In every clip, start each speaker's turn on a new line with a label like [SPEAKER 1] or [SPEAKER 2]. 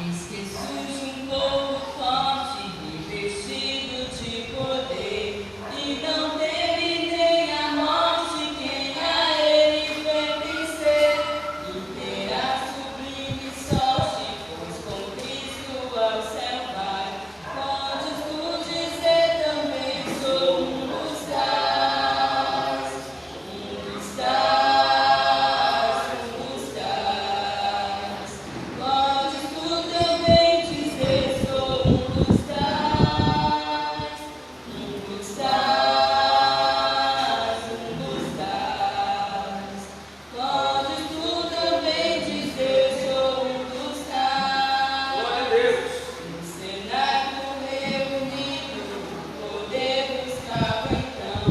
[SPEAKER 1] Eis que surge um povo forte, revestido de poder, e não teme nem a morte quem a ele pertencer, e terá sublime sorte, pois com Cristo ao céu vai. Podes tu dizer também, sou um dos tais, um dos tais, um dos tais. Podes tu também dizer, sou um dos tais, um dos tais, um dos tais. Podes tu também dizer, sou um dos tais. No cenáculo reunido, poder buscava então,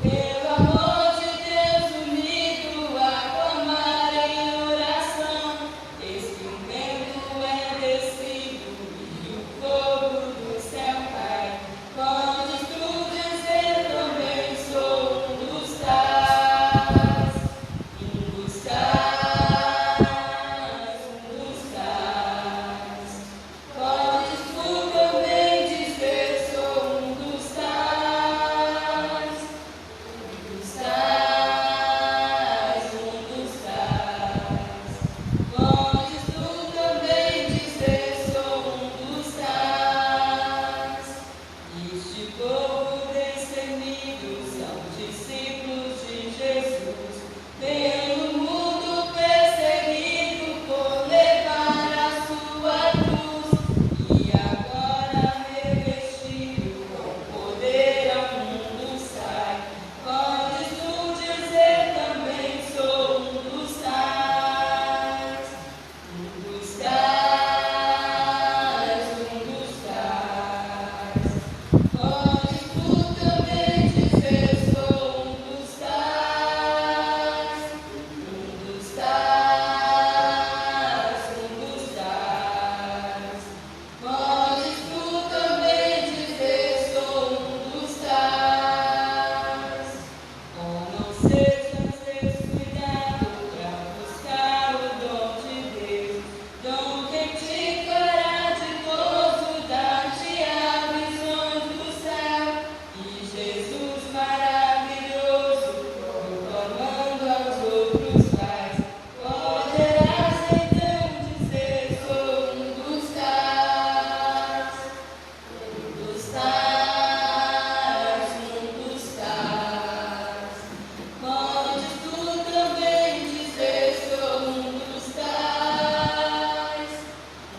[SPEAKER 1] pelo amor de Deus unido, aclamar em oração. Eis que um vento é descido e o fogo do céu cai. Podes tu dizer também, sou um dos tais, um dos tais, um dos tais. Podes tu também dizer, sou um dos tais, um dos tais, um dos tais. Podes tu também dizer, sou um dos tais. Este povo destemido são discípulos de Jesus, pelo mundo perseguido por levar a sua cruz, e agora revestido com poder ao mundo sai. Podes tu dizer também, sou um dos tais, um dos tais, um dos tais. Podes tu também dizer, sou um dos tais, um dos tais, um dos tais. Podes tu também dizer, sou um dos tais. Oh, não sejas descuidado pra buscar o dom de Deus, dom que te fará ditoso, dar-te a visões do céu, e Jesus maravilhoso, proclamando aos outros pais. Poderás então dizer, sou um dos tais, um dos tais, um dos tais. Podes tu também dizer, sou um dos tais,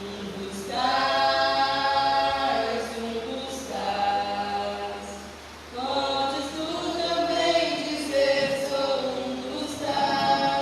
[SPEAKER 1] um dos tais, um dos tais. Podes tu também dizer, sou um dos tais.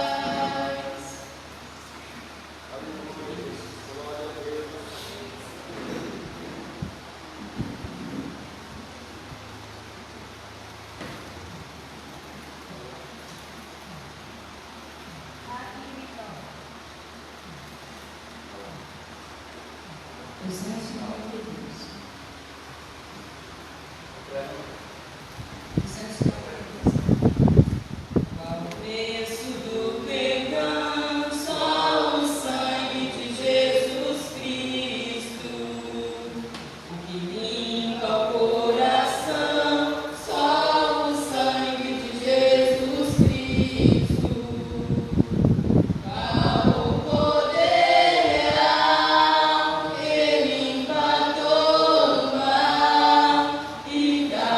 [SPEAKER 1] Os céus falam de Deus. Os céus falam de Deus. Qual o preço do perdão? Só o sangue de Jesus Cristo. O que limpa o coração? Só o sangue de Jesus Cristo. Qual o poder real que limpa todo mal e dá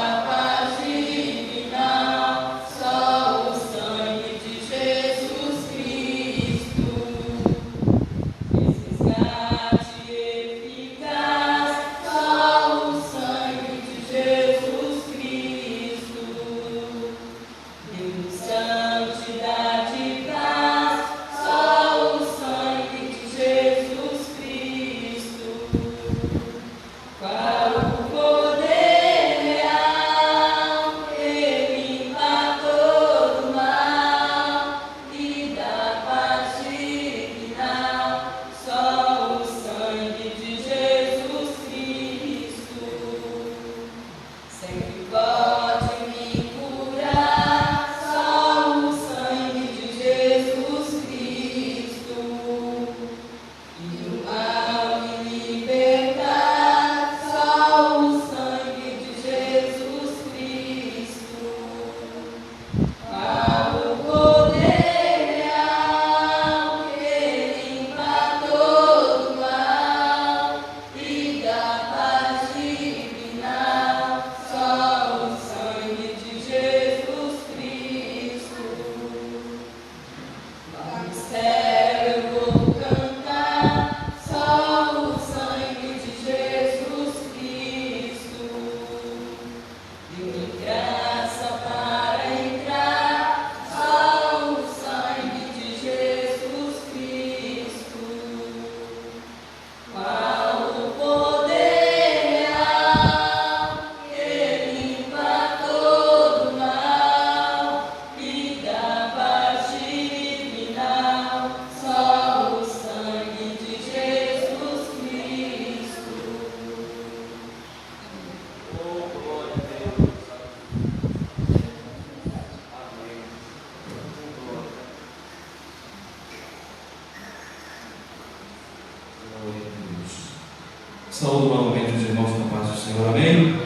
[SPEAKER 2] Saúde novamente os irmãos com a paz do Senhor, amém?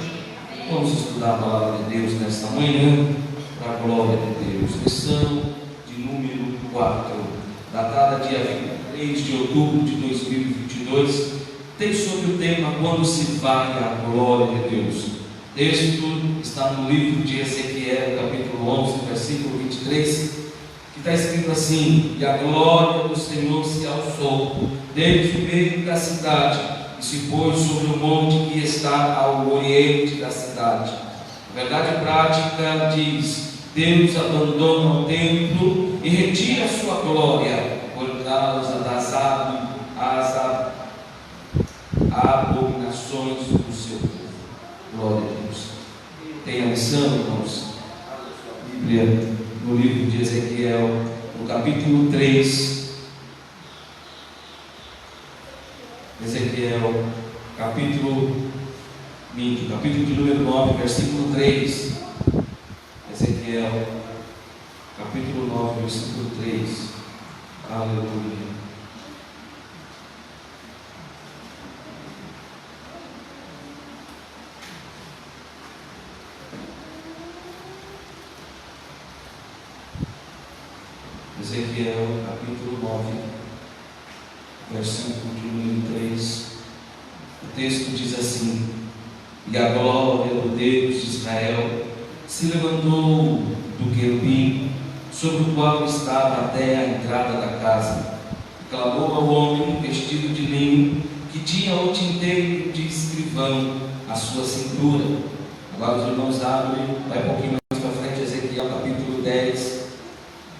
[SPEAKER 2] Vamos estudar a palavra de Deus nesta manhã, para a glória de Deus. Lição de número 4, datada dia 23 de outubro de 2022, tem sobre o tema quando se vai a glória de Deus. O texto está no livro de Ezequiel, capítulo 11, versículo 23, que está escrito assim: e a glória do Senhor se alçou desde o meio da cidade, e se pôs sobre o monte que está ao oriente da cidade. A verdade prática diz: Deus abandona o templo e retira a sua glória por causa das abominações do seu povo. Glória a Deus. Tem a lição, irmãos? A Bíblia, no livro de Ezequiel, no capítulo 3. Ezequiel, capítulo de número 9, versículo 3. Ezequiel, capítulo 9, versículo 3. Aleluia. Ezequiel, capítulo 9, versículo de número 3, o texto diz assim: e a glória do Deus de Israel se levantou do querubim sobre o qual estava até a entrada da casa, e clamou ao homem vestido de linho, que tinha o tinteiro de escrivão à sua cintura. Agora os irmãos abrem, vai um pouquinho mais para frente, Ezequiel capítulo 10,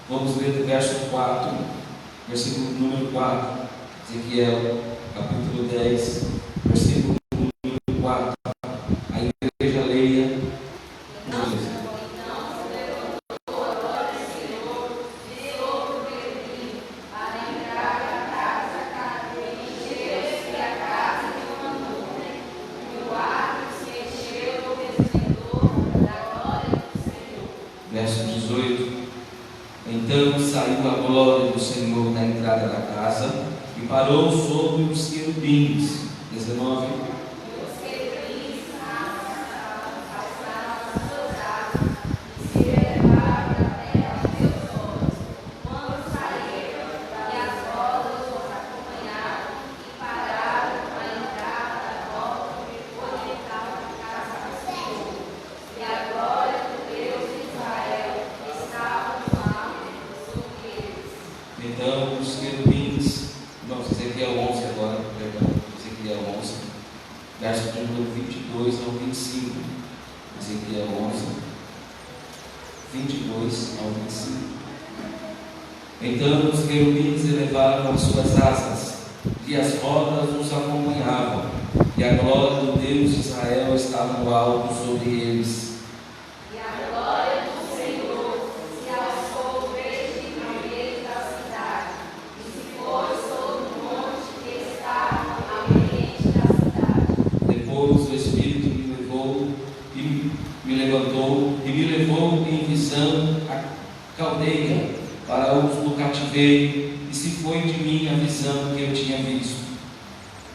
[SPEAKER 2] vamos ler do verso 4, versículo número 4. Ezequiel, capítulo 10, versículo número 4. A igreja leia. Verso 18. Então saiu a glória do Senhor da entrada da casa e parou sobre os querubins. 19. Os querubins alçaram as suas asas e se elevaram até aos seus olhos quando saíram, e as rodas os acompanharam e pararam à entrada da porta oriental da casa do Senhor. E a glória do Deus de Israel estava no alto sobre eles. Então os querubins, vamos Ezequiel 11 agora, perdão, Ezequiel 11, verso de número 22 ao 25, Ezequiel 11, 22 ao 25. Então os querubins elevaram as suas asas, e as rodas os acompanhavam, e a glória do Deus de Israel estava no alto sobre eles. Me levou em visão a caldeia para os do cativeiro, e se foi de mim a visão que eu tinha visto.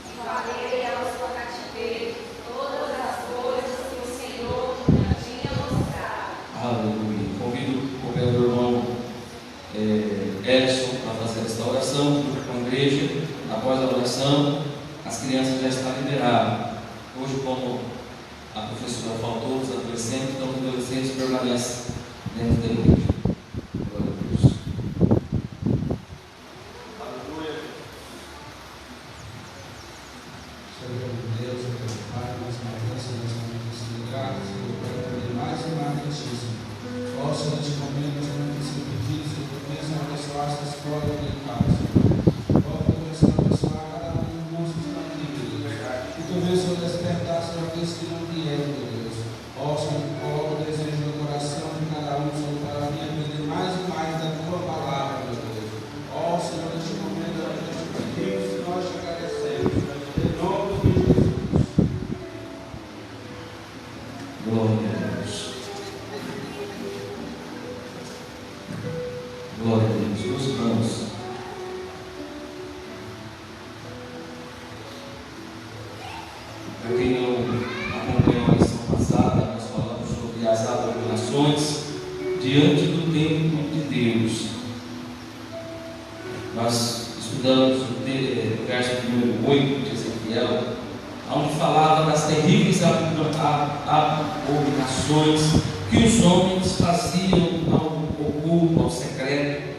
[SPEAKER 2] E falei aos do cativeiro todas as coisas que o Senhor me tinha mostrado. Aleluia. Convido o meu irmão Edson a fazer esta oração junto com a igreja. Após a oração, as crianças já estão liberadas. Hoje, como a professora faltou, os adolescentes, então os adolescentes permanecem dentro da igreja. Glória a Deus. Aleluia.
[SPEAKER 3] Senhor Deus, meu Pai, mais uma vez, nós vamos te ligar, Senhor, para poder mais e mais notícias. Ó, Senhor, neste momento, nós vamos te pedir, Senhor, que comece a abençoar essa escola de casa, Senhor. Ó, que comece a abençoar cada um dos nossos aqui, Deus. E que o Senhor despertar, Senhor, aqueles que não vieram, Deus. Ó, Senhor, coloca o desejo no coração de cada um, Senhor, para vir aprender mais e mais da tua palavra, meu Deus. Ó, Senhor, neste momento, nós te pedimos e nós te agradecemos. Em nome de Jesus.
[SPEAKER 2] Glória a Deus. Glória a Deus. Meus irmãos, Para quem não acompanhou a lição passada, nós falamos sobre as abominações diante do templo de Deus. Nós estudamos o verso de número 8 de Ezequiel, onde falava das terríveis abominações que os homens faziam ao oculto, ao secreto.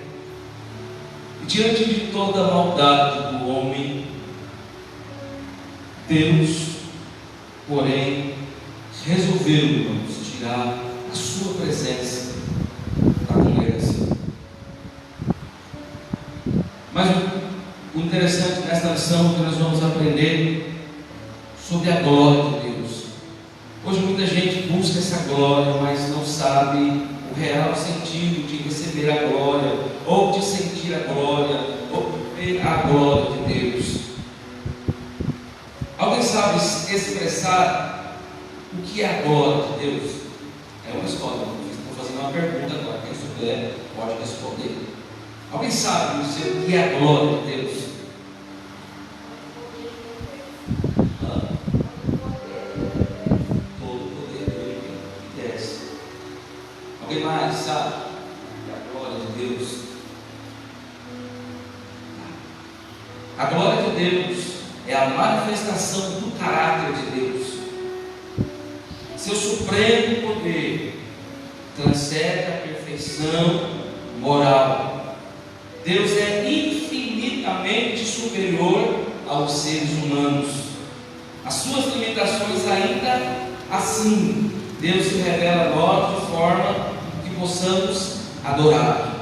[SPEAKER 2] E diante de toda a maldade do homem, Deus, porém, resolveu, irmãos, tirar a sua presença da congregação. Mas o interessante nesta lição é que nós vamos aprender sobre a glória de Deus. Hoje muita gente busca essa glória, mas não sabe o real sentido de receber a glória, ou de sentir a glória, ou de ver a glória de Deus. Alguém sabe expressar o que é a glória de Deus? É uma escola. Estou fazendo uma pergunta agora. Quem souber pode responder. Alguém sabe dizer o que é a glória de Deus? Todo o poder dele que desce. Alguém mais sabe o que é a glória de Deus? A glória de Deus é a manifestação do caráter de Deus. Seu supremo poder transcende a perfeição moral. Deus é infinitamente superior aos seres humanos. As suas limitações ainda assim, Deus se revela a nós de forma que possamos adorar.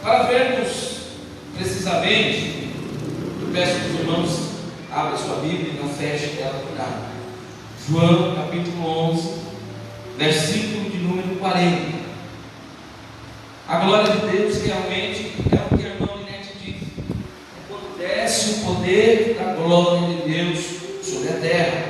[SPEAKER 2] Para vermos precisamente, eu peço que os irmãos abram sua Bíblia e não fechem ela por nada. João capítulo 11, versículo de número 40. A glória de Deus realmente é o que a irmã Linete diz. É quando desce o poder da glória de Deus sobre a terra.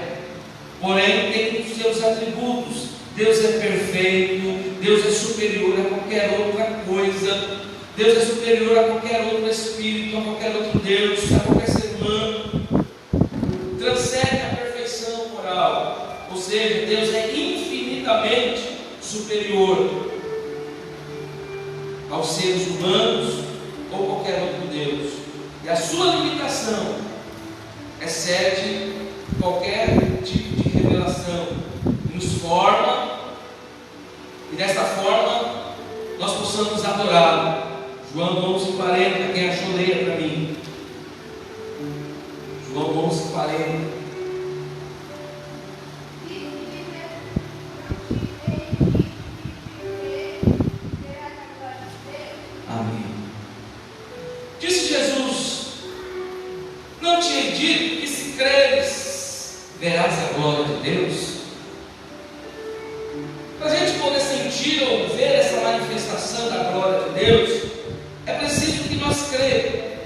[SPEAKER 2] Porém, tem os seus atributos. Deus é perfeito, Deus é superior a qualquer outra coisa. Deus é superior a qualquer outro espírito, a qualquer outro Deus, a qualquer ser humano. Transcende a perfeição moral. Ou seja, Deus é infinitamente superior aos seres humanos ou qualquer outro Deus. E a sua limitação excede qualquer tipo de revelação. Nos forma, e desta forma nós possamos adorá-lo. João 11:40, quem achou, leia para mim. João 11:40. Amém. Disse Jesus: não te hei dito que se creres, verás a glória de Deus? Para a gente poder sentir ou ver essa manifestação da glória de Deus, é preciso que nós crer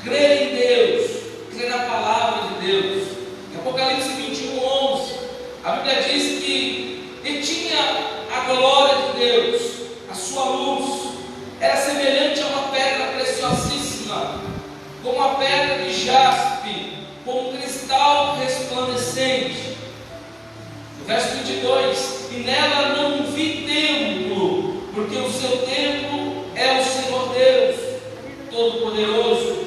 [SPEAKER 2] em Deus, crer na palavra de Deus. Em Apocalipse 21:11, a Bíblia diz que ele tinha a glória de Deus, a sua luz, era semelhante a uma pedra preciosíssima, como uma pedra de jaspe, como um cristal resplandecente. No verso 22, e nela não vi templo, porque o seu templo é o Senhor Deus Todo-Poderoso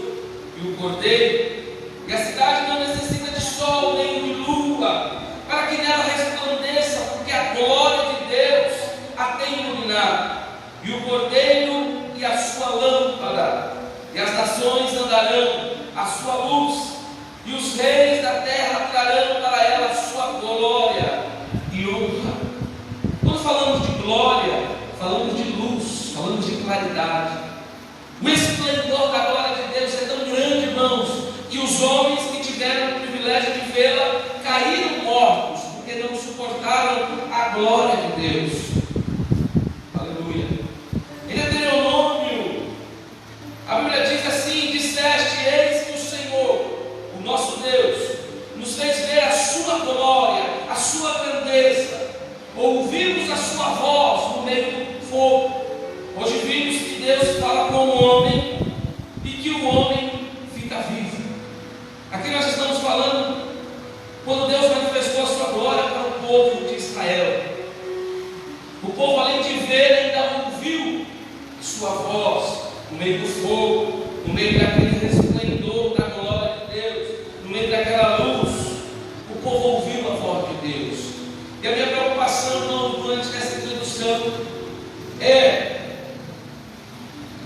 [SPEAKER 2] e o Cordeiro. E a cidade não necessita de sol nem de lua, para que nela resplandeça, porque a glória de Deus a tem iluminado. E o Cordeiro e a sua lâmpada, e as nações andarão à sua luz, e os reis da terra trarão para ela a sua glória e honra. Quando falamos de glória, falamos de luz, falamos de claridade. O esplendor da glória de Deus é tão grande, irmãos, que os homens que tiveram o privilégio de vê-la caíram mortos, porque não suportaram a glória de Deus. Aleluia. Em Deuteronômio, a Bíblia diz assim: disseste, eis que o Senhor, o nosso Deus, nos fez ver a sua glória, a sua grandeza. Ouvimos a sua voz no meio do fogo. Hoje vimos que Deus fala com o homem e que o homem fica vivo. Aqui nós estamos falando Quando Deus manifestou a sua glória para o povo de Israel, o povo, além de ver, ainda ouviu a sua voz no meio do fogo, no meio daquele resplendor da glória de Deus, no meio daquela luz. O povo ouviu a voz de Deus. E a minha preocupação, irmão, durante essa introdução é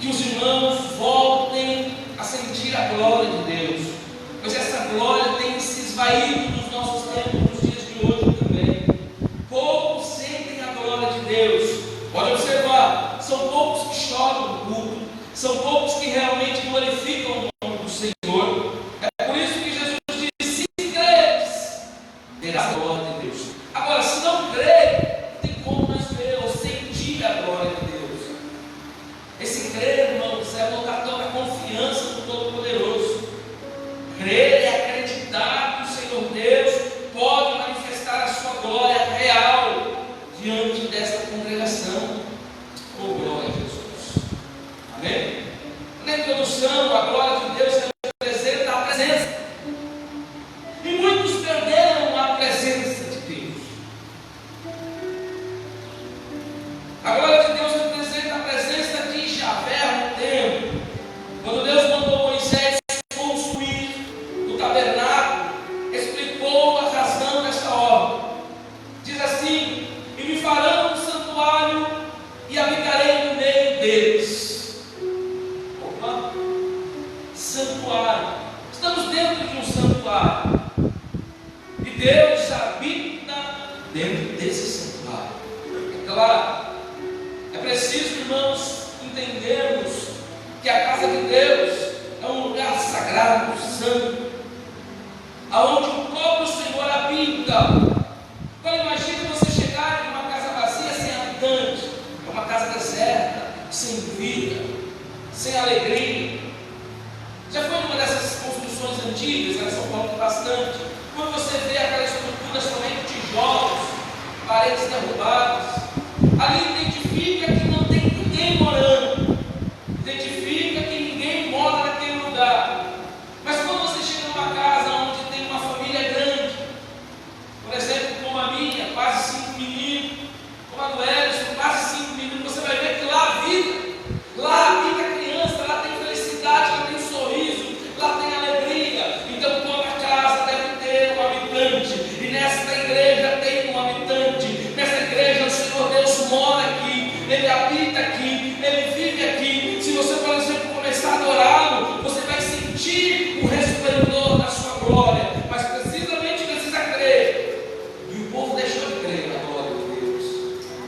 [SPEAKER 2] que os irmãos voltem a sentir a glória de Deus, pois essa glória tem se esvaído nos nossos tempos, nos dias de hoje também. Poucos sentem a glória de Deus. Pode observar, são poucos que choram no culto, são poucos que realmente glorificam o nome do Senhor. É por isso que Jesus disse: se creres, terás a glória de Deus. Agora, se não crer, não tem como nós ver ou sentir a glória de Deus. Esse crer, irmãos, é botar toda a confiança no Todo-Poderoso. Crer é acreditar que o Senhor Deus pode manifestar a sua glória real diante desta congregação. Oh, glória a Jesus. Amém? Na introdução, a glória de Deus representa a presença. E muitos perderam a presença de Deus. A glória de Deus representa a presença de Javé no templo. Quando Deus mandou Moisés construir o tabernáculo, explicou a razão desta obra. Diz assim: e me farão um santuário e habitarei no meio deles. Opa! Santuário. Estamos dentro de um santuário. E Deus habita dentro desse santuário. É claro, é preciso, irmãos, entendermos que a casa de Deus é um lugar sagrado, santo, aonde o próprio Senhor habita. Agora imagine você chegar em uma casa vazia, sem habitante, é uma casa deserta, sem vida, sem alegria. Já foi numa dessas construções antigas, lá em São Paulo tem bastante. Quando você vê aquela estrutura somente tijolos, paredes derrubadas, ali identifica que não tem ninguém morando, identifica que ninguém mora naquele lugar. Mas quando você chega numa casa onde tem uma família grande, por exemplo, como a minha, quase 5 meninos, como a do Edson, quase 5 meninos, você vai ver que lá há vida, lá habita a criança, lá tem felicidade, lá tem sorriso, lá tem alegria. Então toda casa deve ter um habitante, e nesta igreja tem um habitante. Nesta igreja o Senhor Deus mora aqui, Ele habita aqui, Ele vive aqui. Se você, por exemplo, começar a adorá-lo, você vai sentir o resplendor da sua glória, mas precisamente precisa crer. E o povo deixou de crer na glória de Deus.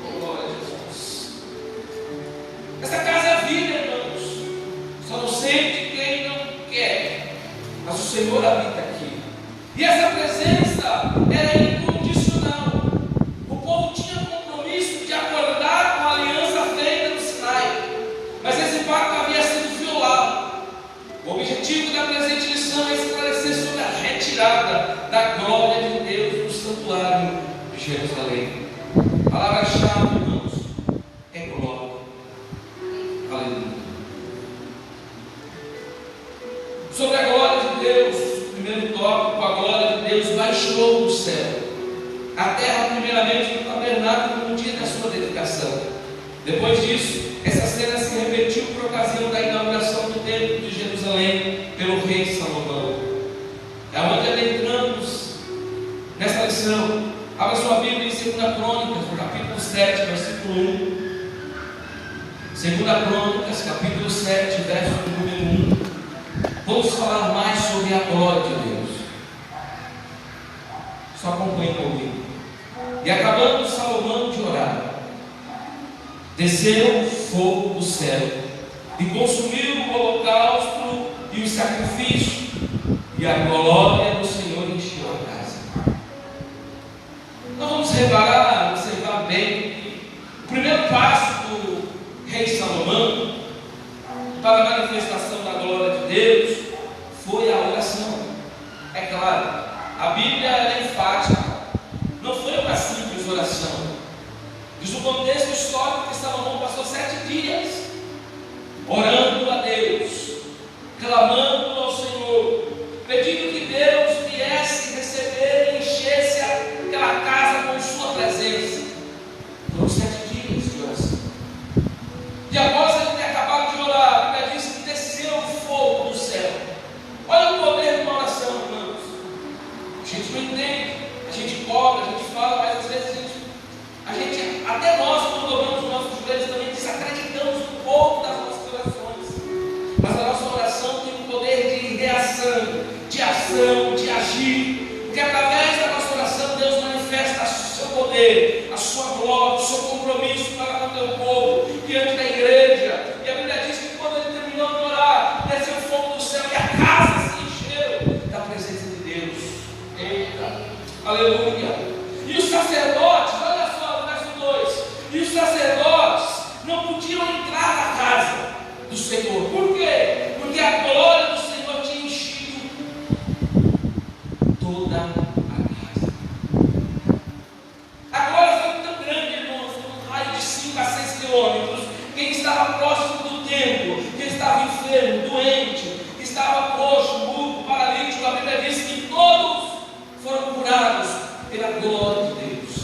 [SPEAKER 2] Oh, glória a Jesus. Essa casa é vida, irmãos. Só não sente quem não quer, mas o Senhor habita aqui. E essa presença era incondicional. O povo tinha compromisso de acordar com a aliança feita no Sinai, mas esse pacto havia sido violado. O objetivo da presente lição é esclarecer sobre a retirada da glória de Deus do santuário de Jerusalém. A palavra-chave, irmãos, é glória. Aleluia. Sobre a glória de Deus, primeiro tópico: a glória de Deus baixou do céu. A terra, primeiramente, no tabernáculo no dia da sua dedicação. Depois disso, essa cena se repetiu por ocasião da inauguração do templo de Jerusalém pelo rei Salomão. É onde adentramos nesta lição. Abra sua Bíblia em 2 Crônicas, no capítulo 7, versículo 1. 2 Crônicas, capítulo 7, verso número 1. Vamos falar mais sobre a glória de Deus. Só acompanhe comigo. E acabando Salomão de orar, desceu fogo do céu e consumiu o holocausto e o sacrifício, e a glória do Senhor encheu a casa. Nós vamos observar bem o primeiro passo do rei Salomão para a manifestação da glória de Deus foi a oração. É claro, a Bíblia é enfática, não foi uma simples oração. Diz o contexto histórico que Salomão passou 7 dias orando a Deus, clamando ao Senhor, pedindo que Deus viesse receber e oração, de ação, de agir, porque através da nossa oração Deus manifesta o seu poder, a sua glória, o seu compromisso para com o teu povo, diante da igreja. E a Bíblia diz que quando ele terminou de orar, desceu fogo do céu e a casa se encheu da presença de Deus. Eita, aleluia. E os sacerdotes, olha só, verso 2, e os sacerdotes não podiam entrar na casa do Senhor. Por quê? Porque a glória do Senhor tinha enchido toda a casa. A glória foi tão grande, irmãos, num raio de 5 a 6 quilômetros. Quem estava próximo do templo, quem estava enfermo, doente, que estava coxo, mudo, paralítico, a Bíblia diz que todos foram curados pela glória de Deus.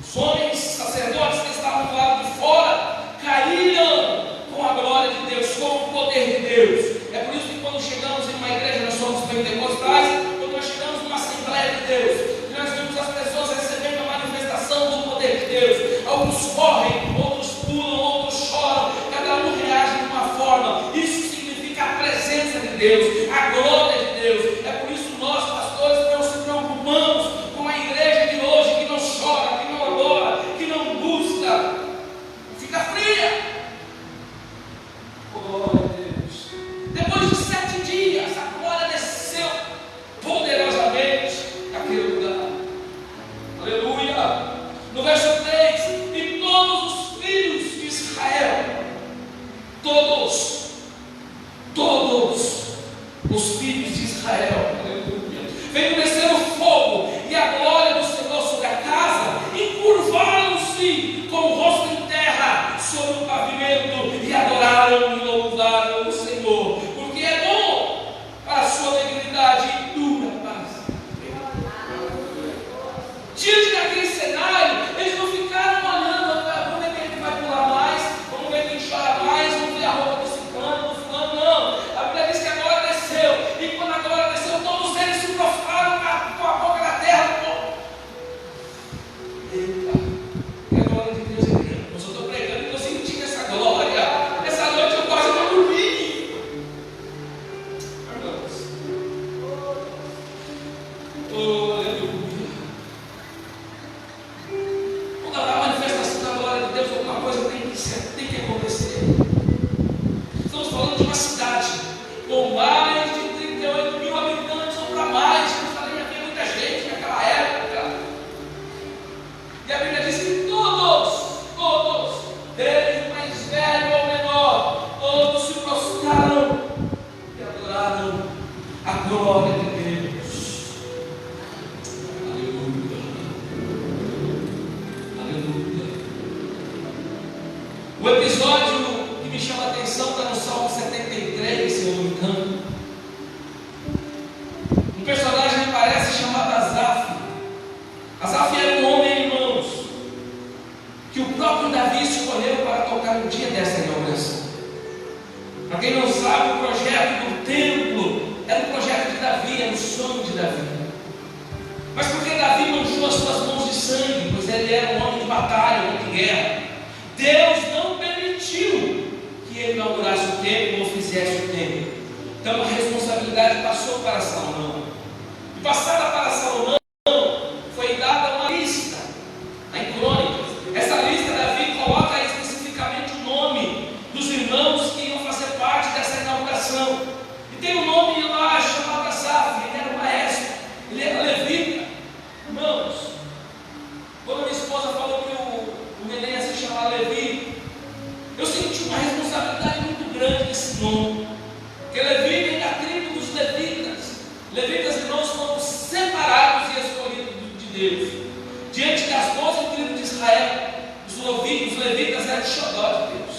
[SPEAKER 2] Os homens sacerdotes que estavam do lado de fora caíram com a glória de Deus, com o poder de Deus. É por isso que quando chegamos em uma igreja, nós somos pentecostais, quando nós chegamos numa Assembleia de Deus, nós vemos as pessoas recebendo a manifestação do poder de Deus. Alguns correm, outros pulam, outros choram, cada um reage de uma forma. Isso significa a presença de Deus, a glória de Deus. É por isso que nós, pastores, não se preocupamos com a igreja de hoje que não chora, que não adora, que não busca, fica fria. Glória a Deus. Depois de 7 dias, a glória desceu poderosamente naquele lugar. Aleluia. No verso 3, e todos os filhos de Israel, todos os filhos de Israel, aleluia, veio descer o fogo e a glória do Senhor sobre a casa, e curvaram-se com o rosto em terra sobre o pavimento, e adoraram e louvaram o Senhor, porque é bom para a sua benignidade e dura paz. Diante daquele cenário, eles não ficaram olhando, vamos ver quem vai pular mais, vamos ver quem chora mais, vamos ver a roupa do ciclano, do fulano, não. A Bíblia diz que a glória desceu, e quando a glória desceu, todos eles se prostraram com a boca na terra. Eita, que a glória de Deus é grande. Eu só estou pregando e estou sentindo essa glória. Essa noite eu quase não dormi. Irmãos, aleluia. Quando há a manifestação da glória de Deus, alguma coisa tem que acontecer. Estamos falando de uma cidade com mais de 38 mil habitantes ou para mais. Jerusalém havia muita gente naquela época. E a Bíblia diz que todos, desde o mais velho ao menor, todos se prostraram e adoraram a glória de Deus. Aleluia. Aleluia. O episódio que me chama a atenção está no Salmo 73, se eu não me engano. Um personagem aparece chamado Asaf. Asaf era um homem, irmãos, que o próprio Davi escolheu para tocar no dia dessa inauguração. Para quem não sabe, o projeto do templo era um projeto de Davi, era um sonho de Davi. Mas porque Davi manchou as suas mãos de sangue, pois ele era um homem de batalha, um homem de guerra, Deus não permitiu que ele inaugurasse o templo ou fizesse o templo. Então a responsabilidade passou para Salomão. E passada para Salomão, foi dada uma lista, em Crônicas. Essa lista, Davi coloca especificamente o nome dos irmãos que iam fazer parte dessa inauguração. E tem um nome lá chamado Asaf, ele era o maestro, ele era levita. Irmãos, quando minha esposa falou que o neném ia se chamar Levi, eu senti uma responsabilidade muito grande nesse nome. Porque Levi vem da tribo dos levitas. Levitas, irmãos, foram separados e escolhidos de Deus. Diante das 12 tribos de Israel, os levitas eram xodó de Deus.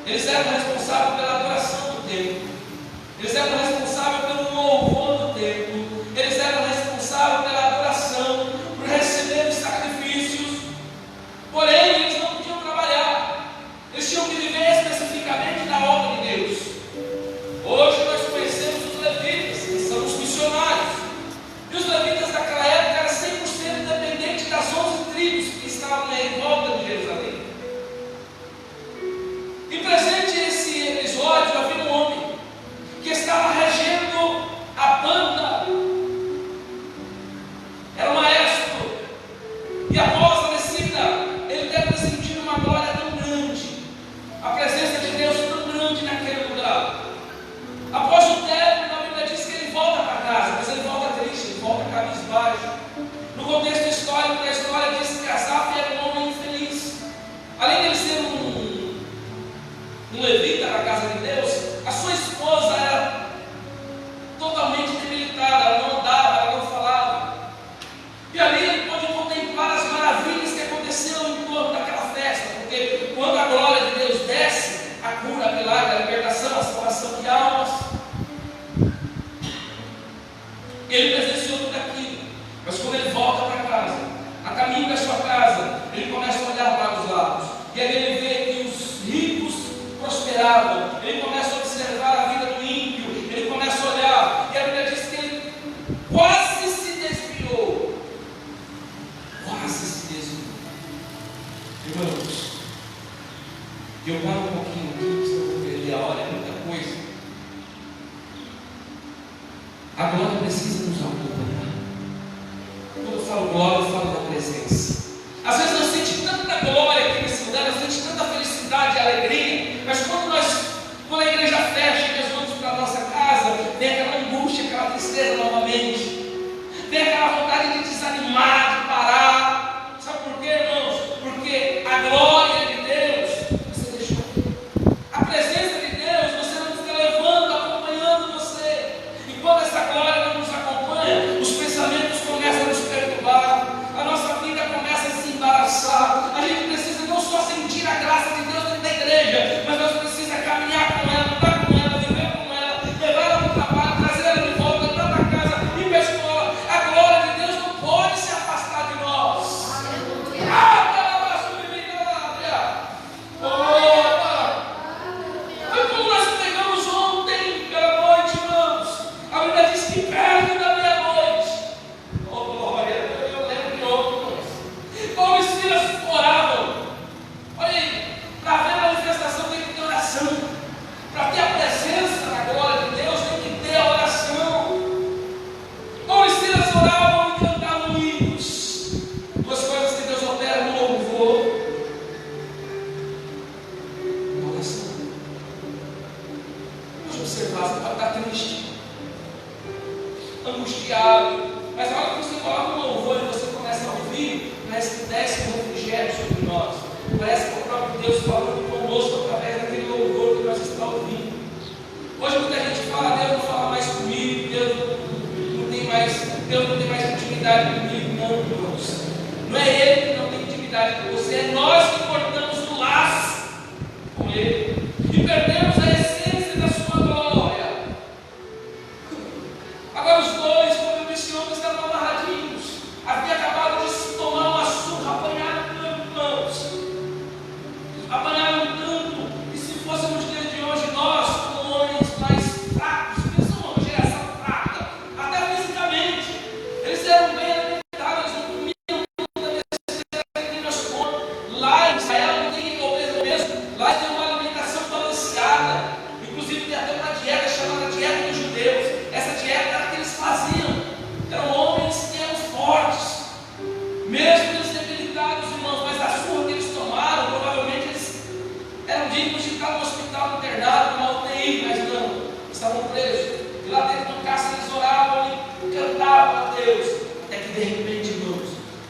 [SPEAKER 2] Eles eram responsáveis pela adoração do templo. Eles eram responsáveis pelo louvor do templo. Eles eram responsáveis pela adoração, por receber os sacrifícios. Porém, eles não podiam trabalhar. Eles tinham que viver especificamente na obra de Deus. Hoje nós conhecemos os levitas, que são os missionários. E os levitas daquela época eram 100% dependentes das 11 tribos que estavam em volta de Jerusalém. E presente esse episódio, havia um homem que estava Ele presenciou tudo aquilo. Mas quando ele volta para casa, a caminho da sua casa, ele começa a olhar para os lados. E aí ele vê que os ricos prosperavam. Ele começa a observar a vida do ímpio. Ele começa a olhar. E a Bíblia diz que ele quase se desviou. Quase se desviou. Irmãos, eu paro um pouquinho aqui, senão eu vou perder a hora, é muita coisa. A glória precisa nos acompanhar. Quando eu falo glória, eu falo da presença. Às vezes eu senti tanta glória aqui nesse lugar, eu senti tanta felicidade e alegria, mas quando a igreja fecha e nós vamos para a nossa casa, vem aquela angústia, aquela tristeza novamente, vem aquela vontade de desanimar, de parar. Sabe por quê, irmãos? Porque a glória de Deus você deixou. A presença de Deus você não fica levando, acompanhando você. E quando essa glória não nos acompanha, os pensamentos começam a nos perturbar, a nossa vida começa a se embaraçar. A gente precisa não só sentir a graça de Deus dentro da igreja, mas nós precisamos caminhar com ela, andar com ela, viver com ela, levar ela para o trabalho, trazer ela de volta, entrar para casa, ir para a escola. A glória de Deus não pode se afastar de nós. Foi como nós pregamos ontem pela noite, irmãos. A Bíblia diz que perto da meia-noite, oh glória, eu lembro de ontem, como os filhos oravam. Olha aí, para ver a manifestação tem que ter oração. Para ter a presença da glória de Deus tem que ter a oração. Como os filhos oravam e cantavam hinos. Duas coisas que Deus opera no louvor. Uma oração. Vamos observar, você pode estar triste, angustiado, mas a hora que você coloca um louvor e você começa a ouvir, parece que desce um refrigério sobre nós. Parece que o próprio Deus falando conosco através daquele louvor que nós estamos ouvindo. Hoje muita gente fala, Deus não fala mais comigo, Deus não tem mais intimidade comigo. Não, irmãos. Não é Ele que não tem intimidade com você, é nós que cortamos o laço com Ele e perdemos a essência da sua glória. Agora os dois, como eu disse ontem, estavam amarradinhos. Havia acabado de tomar uma surra, apanharam tanto, irmãos. Apanharam tanto. E se fôssemos dias de hoje, nós, como homens mais fracos, eles são uma geração fraca, até fisicamente. Eles eram bem alimentados, não comiam muita besteira que nós comemos. Lá em Israel não tem obesa mesmo. Lá tem uma alimentação balanceada. Inclusive tem até uma dieta chamada dieta dos judeus. Essa dieta era a que eles faziam. Eram homens que eram fortes. Mesmo eles debilitados, irmãos, mas a surra que eles tomaram, provavelmente eles eram dignos de estar no hospital internado, numa UTI, mas não, estavam presos. E lá dentro do cárcere eles oravam e cantavam a Deus. Até que de repente, irmãos,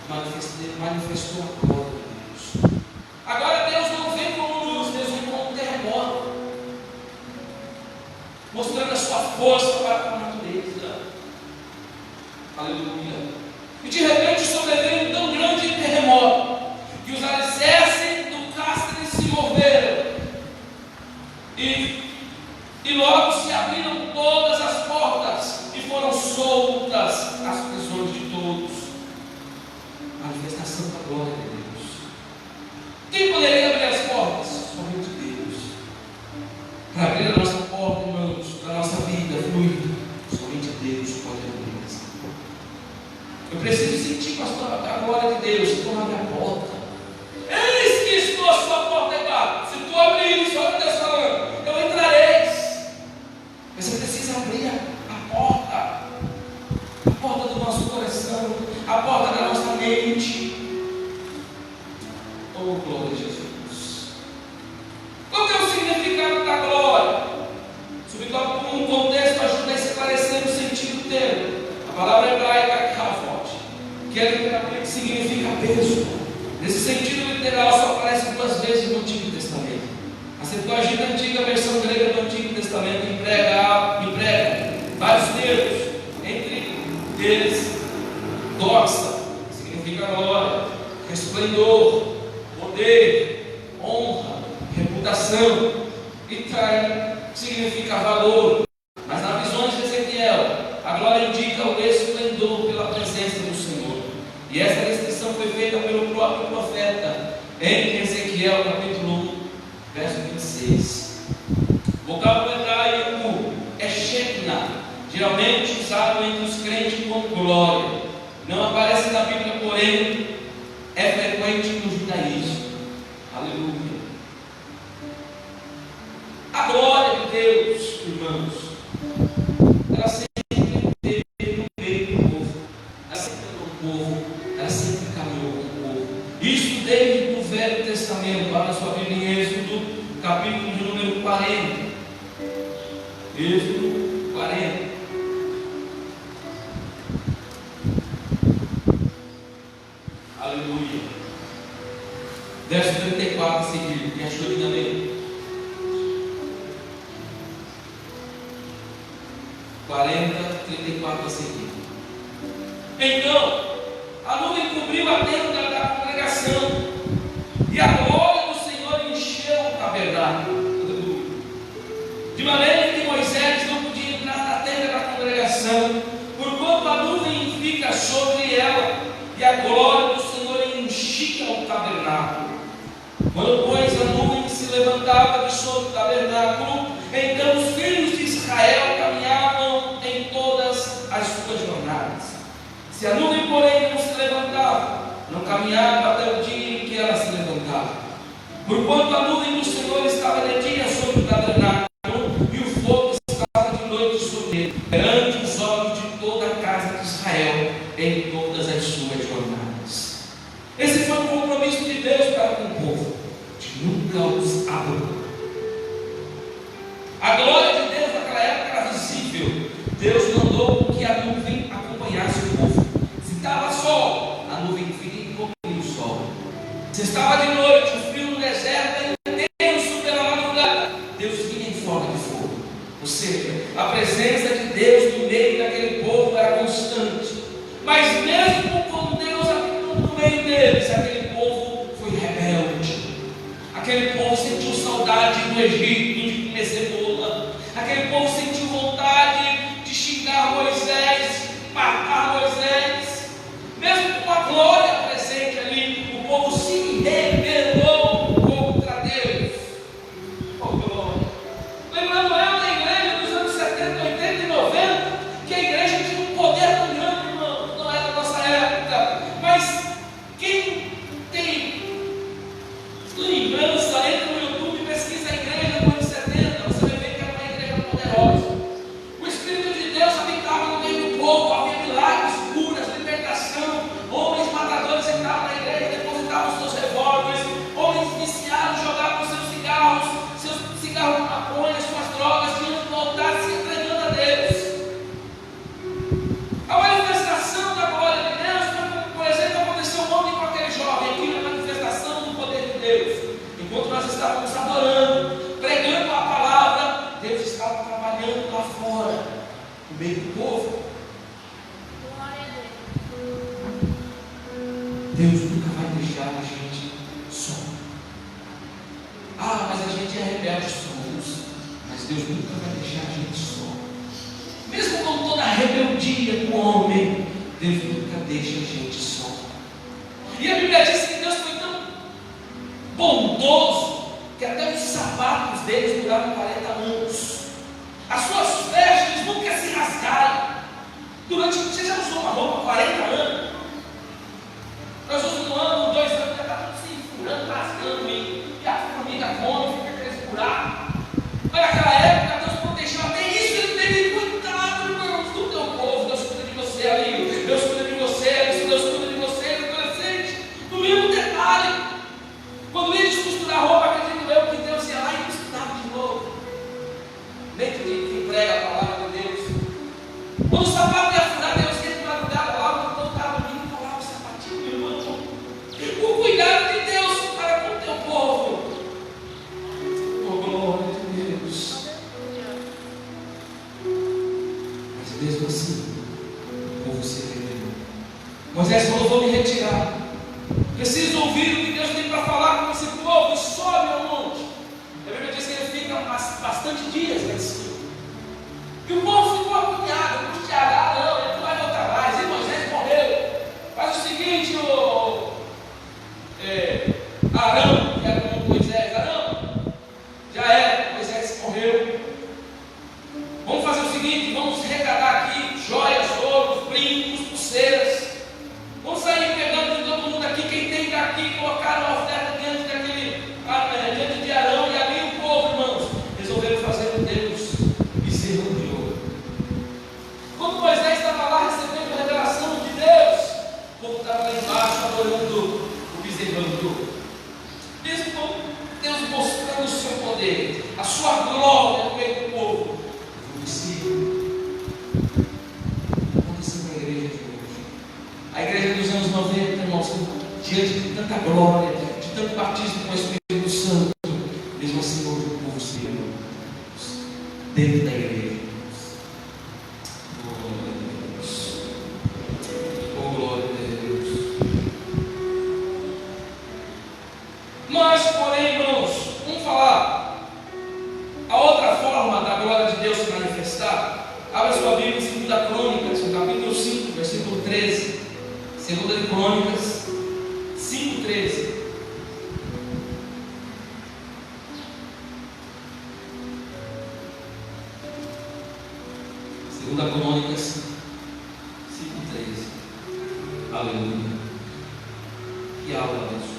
[SPEAKER 2] manifestou a glória de Deus. Agora Deus não vem como luz, Deus vem como um terremoto, mostrando a sua força para com a natureza. Aleluia. E de repente sobreveio um tão grande terremoto que os alicerces do cárcere se moveram e logo se abriram todas as portas e foram soltas as prisões de todos. Manifestação da glória de Deus. Quem poderia abrir as portas? Somente Deus. Para abrir a nossa porta, irmãos, para a nossa vida fluida, somente Deus pode abrir essa porta. Eu preciso sentir, pastor, a glória de Deus. Estou na minha porta. Eis que estou à sua porta e bato. Se tu abrir isso, olha Deus falando, eu entrarei. Mas você precisa abrir a porta do nosso coração, a porta da nossa mente. Oh, glória a Jesus. Qual que é o significado da glória? Subtópico 1, contexto ajuda a esclarecer o sentido do termo. A palavra hebraica kavod, que literalmente significa peso. Nesse sentido literal só aparece 2 vezes no Antigo Testamento. A Septuaginta antiga, a versão grega do Antigo Testamento, emprega vários termos, entre eles doxa, que significa glória, resplendor, poder, honra, reputação, e time, que significa valor. Mas nas visões de Ezequiel, a glória indica ao esplendor pela presença do Senhor. E essa descrição foi feita pelo próprio profeta em Ezequiel capítulo 1, verso 26. O vocábulo hebraico é Shekinah, geralmente usado entre os crentes como glória. Não aparece na Bíblia, porém é frequente no judaísmo. Aleluia. A glória de Deus, irmãos, ela sempre esteve no meio do povo, ela sempre andou com o povo, ela sempre caminhou com o povo. Isso desde o Velho Testamento. Abra sua Bíblia em Êxodo, capítulo de número 40. Êxodo 40. Aleluia. Verso 34 a seguir. Me achou aqui também. 40, 34 a seguir. Então, a nuvem cobriu a tenda da congregação, e a glória do Senhor encheu o tabernáculo. De maneira que Moisés não podia entrar na tenda da congregação, porquanto a nuvem fica sobre ela, e a glória do Senhor enchia o tabernáculo. Quando, pois, a nuvem se levantava de sobre o tabernáculo, então os filhos de Israel caminhavam em todas as suas jornadas. Se a nuvem, porém, não se levantava, não caminhava até o dia em que ela se levantava. Porquanto a nuvem do Senhor estava de dia sobre o tabernáculo, e o fogo estava de noite sobre ele, perante os olhos de toda a casa de Israel, em todas as suas jornadas. Esse foi o compromisso de Deus para com o povo, de nunca os abandonar. A glória de Deus naquela época era visível. Deus mandou que a nuvem acompanhasse o povo. Se estava sol, a nuvem vinha e cobria o sol. Se estava de noite, o frio no deserto intenso pela madrugada, Deus vinha em forma de fogo. Ou seja, a presença de Deus no meio daquele povo era constante. Mas mesmo com Deus no meio deles, aquele povo foi rebelde. Aquele povo sentiu saudade do Egito, de comer cebola. Aquele povo sentiu vontade de xingar Moisés, matar Moisés. Mesmo com a glória presente ali, o povo se rebelou contra Deus. Oh, glória! Lembrando eu da igreja dos anos 70, 80 e 90, que a igreja tinha um poder tão grande, irmão, não é da nossa época. Mas quem tem lembrança, entra no YouTube e pesquisa a igreja dos anos 70, você vai ver que era uma igreja poderosa. O Espírito de Deus habitava no meio do povo, havia milagres, curas, libertação, homens matadores entravam na igreja, depositavam seus revólveres, homens viciados jogavam seus cigarros de maconha, suas drogas, diante do altar, se entregando a Deus. A manifestação da glória de Deus foi, por exemplo, aconteceu ontem com aquele jovem, aqui na manifestação do poder de Deus. Enquanto nós estávamos adorando, pregando a palavra, Deus estava trabalhando lá fora, no meio do povo. Deus nunca vai deixar a gente só. Ah, mas a gente é rebelde, somos. Mas Deus nunca vai deixar a gente só. Mesmo com toda a rebeldia do homem, Deus nunca deixa a gente só. E a Bíblia diz que Deus foi tão bondoso que até os sapatos deles duraram 40 anos. As suas vestes nunca se rasgaram. Você já usou uma roupa 40 anos? Nós usamos um ano, 2 anos, já está tudo se furando, rasgando, e a formiga come, fica aqueles buracos. Mas naquela época Deus protegeu até isso, ele teve cuidado, irmãos, do teu povo. Deus cuida de você ali, Deus cuida de você, Deus cuida de você, adolescente. No mesmo detalhe, quando eles costuraram a roupa, acredito eu que Deus ia lá e costurava de novo. Dentro de quem prega a palavra de Deus. Quando o sapato ia furar, Deus ia de madrugada lá, quando estava limpo, colava o sapatinho, meu irmão. O cuidado de Deus para com o teu povo. Oh, glória de Deus. Mas mesmo assim, o povo se rebelou. Moisés falou: vou me retirar. Preciso ouvir o que Deus tem para falar com esse povo. E sobe ao monte. A Bíblia diz que ele fica bastante dias lá em cima. E o povo ficou agoniado, angustiado. Ah, não, ele não vai 90, irmãos, diante de tanta glória, de tanto batismo com o Espírito Santo, mesmo assim hoje o povo se reuniu dentro da igreja. Oh, glória a Deus. Mas, porém, irmãos, vamos falar a outra forma da glória de Deus se manifestar. Abra sua Bíblia em 2 Crônicas, no capítulo 5, versículo 13. 2 Crônicas 5:13. Segunda Crônicas 5:13. Aleluia. Que aula abençoada.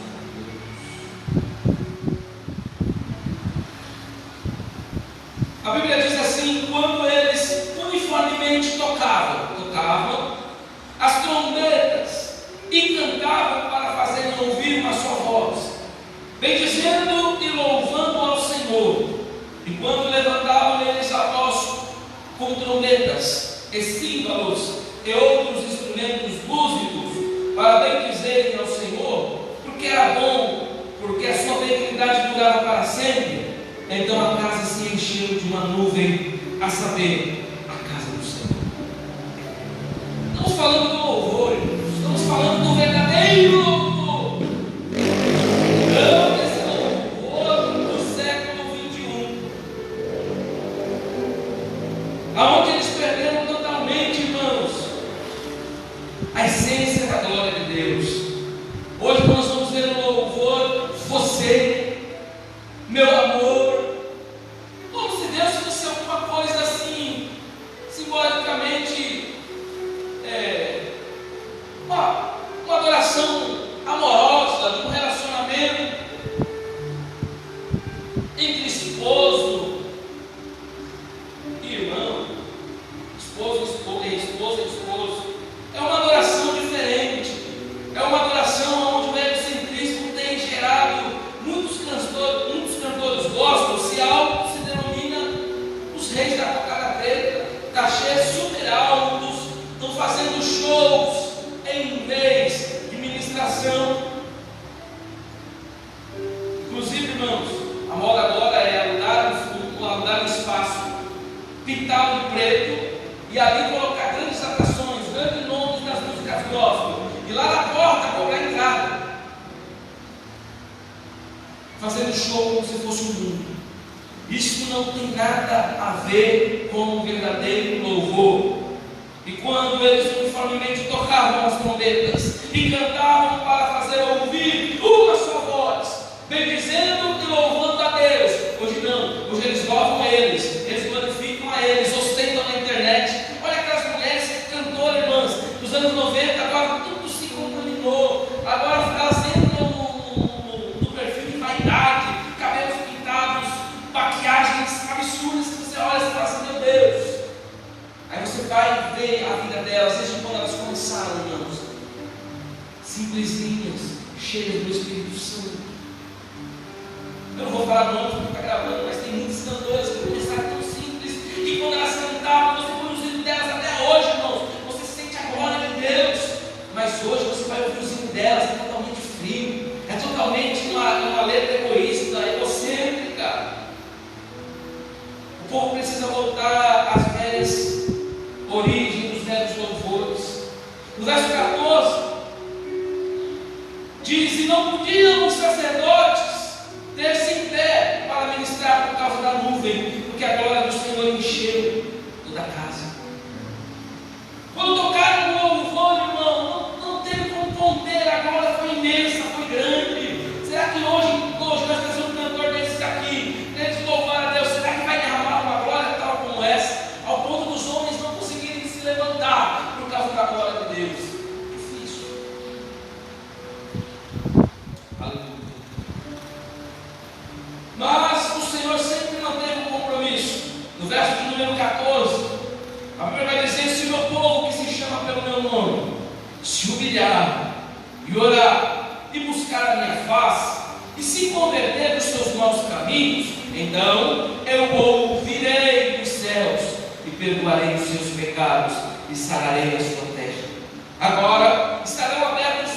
[SPEAKER 2] A Bíblia diz assim: quando eles uniformemente tocavam as trombetas e cantavam para fazerem ouvir uma só voz, bendizendo e louvando ao Senhor, e quando levantavam eles a voz com trombetas e símbolos e outros instrumentos músicos para bendizerem ao Senhor, porque era bom, porque a sua benignidade durava para sempre, então a casa se encheu de uma nuvem, a saber, a casa do Senhor. Estamos falando do louvor, estamos falando do verdadeiro louvor, não desse louvor do século 21, aonde eles perderam totalmente, irmãos, a essência da glória de Deus. Hoje nós vamos ver no louvor você, meu amor, como se Deus fosse alguma coisa assim, simbolicamente, uma adoração amorosa, de um relacionamento entre esposo e irmão, esposa e esposo. É uma adoração diferente, é uma adoração onde o egocentrismo tem gerado muitos cantores gospel, se algo se denomina os reis da tocada preta, cachês super altos, estão fazendo shows em vez de ministração. Inclusive, irmãos, a moda agora é alugar um espaço pintado de preto e ali colocar grandes atrações, grandes nomes das músicas gospel, e lá na porta cobrar entrada, fazendo show como se fosse um mundo. Isso não tem nada a ver com o verdadeiro louvor. E quando eles uniformemente tocavam as trombetas e cantavam para fazer ouvir uma só voz, bendizendo e louvando a Deus, hoje não, hoje eles louvam eles glorificam a eles, ostentam na internet. Olha aquelas mulheres cantoras, irmãs, dos anos 90, agora tudo se contaminou, agora elas entram no perfil de vaidade, cabelos pintados, maquiagens absurdas, que você olha e fala assim, meu Deus. Aí você vai ver a vida delas, desde quando elas começaram, irmãos, simplesinhas, cheias do Espírito Santo. Eu não vou falar nome porque está gravando, mas tem muitas cantoras que começaram tão simples, e quando elas cantavam, você põe os hinos delas até hoje, irmãos, você sente a glória de Deus. Mas hoje você vai ouvir os hinos delas, é totalmente frio, é totalmente uma letra egoísta, egocêntrica. O povo precisa voltar às velhas origens dos velhos louvores. No verso 14 diz: e não podiam os sacerdotes ter-se em pé para ministrar por causa da nuvem, porque a glória do Senhor encheu toda a casa. Quando tocaram no louvor, irmão, não teve como conter, a glória foi imensa, foi grande. Será que hoje nós temos um cantor desse aqui, eles louvar a Deus, será que vai derramar uma glória tal como essa, ao ponto dos homens não conseguirem se levantar por causa da glória de Deus? Difícil. Aleluia. Mas o Senhor sempre manteve um compromisso. No verso de número 14, a Bíblia vai dizer: se o meu povo, que se chama pelo meu nome, se humilhar e orar e buscar a minha face e se converter dos seus maus caminhos, então eu ouvirei dos céus e perdoarei os seus pecados e sararei a sua terra. Agora estarão abertos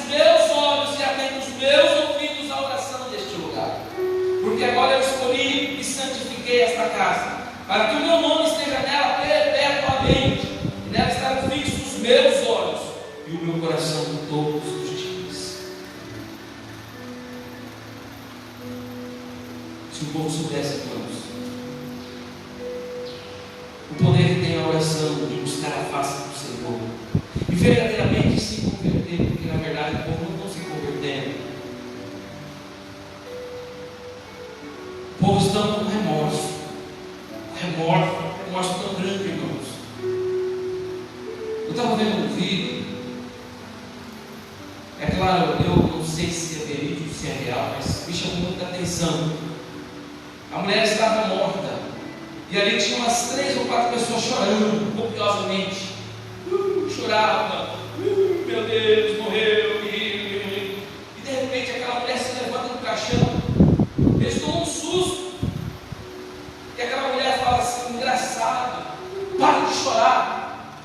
[SPEAKER 2] e o meu coração todos os dias. Se o povo soubesse, irmãos, o poder que tem a oração de buscar a face do Senhor e verdadeiramente se converter, porque na verdade o povo não está se convertendo. O povo está com remorso, remorso tão grande, irmãos. Eu estava vendo um vídeo, é claro, eu não sei se é verídico, se é real, mas me chamou muita atenção. A mulher estava morta, e ali tinha umas 3 ou 4 pessoas chorando copiosamente. Chorava, meu Deus, morreu, e de repente aquela mulher se levanta do caixão. Eles tomam um susto, e aquela mulher fala assim: engraçado, parem de chorar,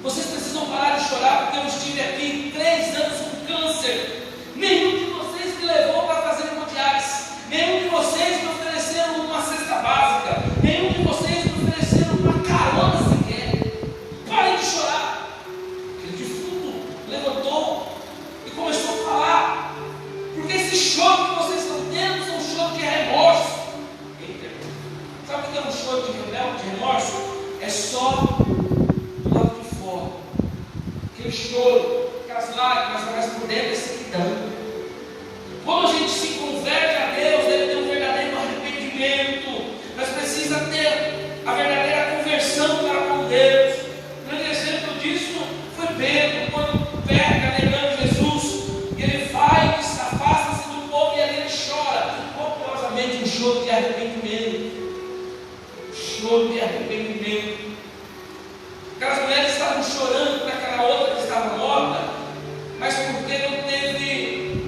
[SPEAKER 2] vocês precisam parar de chorar, porque eu estive aqui 3 anos com câncer, nenhum de vocês me levou para fazer hemodiálise, nenhum de vocês me ofereceram uma cesta básica, nenhum de vocês me ofereceram uma carona sequer. Parem de chorar. Aquele defunto levantou e começou a falar, porque esse choro que vocês estão tendo são um choro de remorso. Sabe o que é um choro de remorso? É só do lado de fora, aquele choro, aquelas lágrimas, mas por dentro é sequidão. Quando a gente se converte a Deus, Ele tem um verdadeiro arrependimento, mas precisa ter a verdadeira conversão para com Deus. Um grande exemplo disso foi Pedro, quando pega negando Jesus, e ele vai, afasta-se do povo e ali ele chora, copiosamente, um choro de arrependimento. Choro de arrependimento. Aquelas mulheres estavam chorando para aquela outra que estava morta, mas porque não teve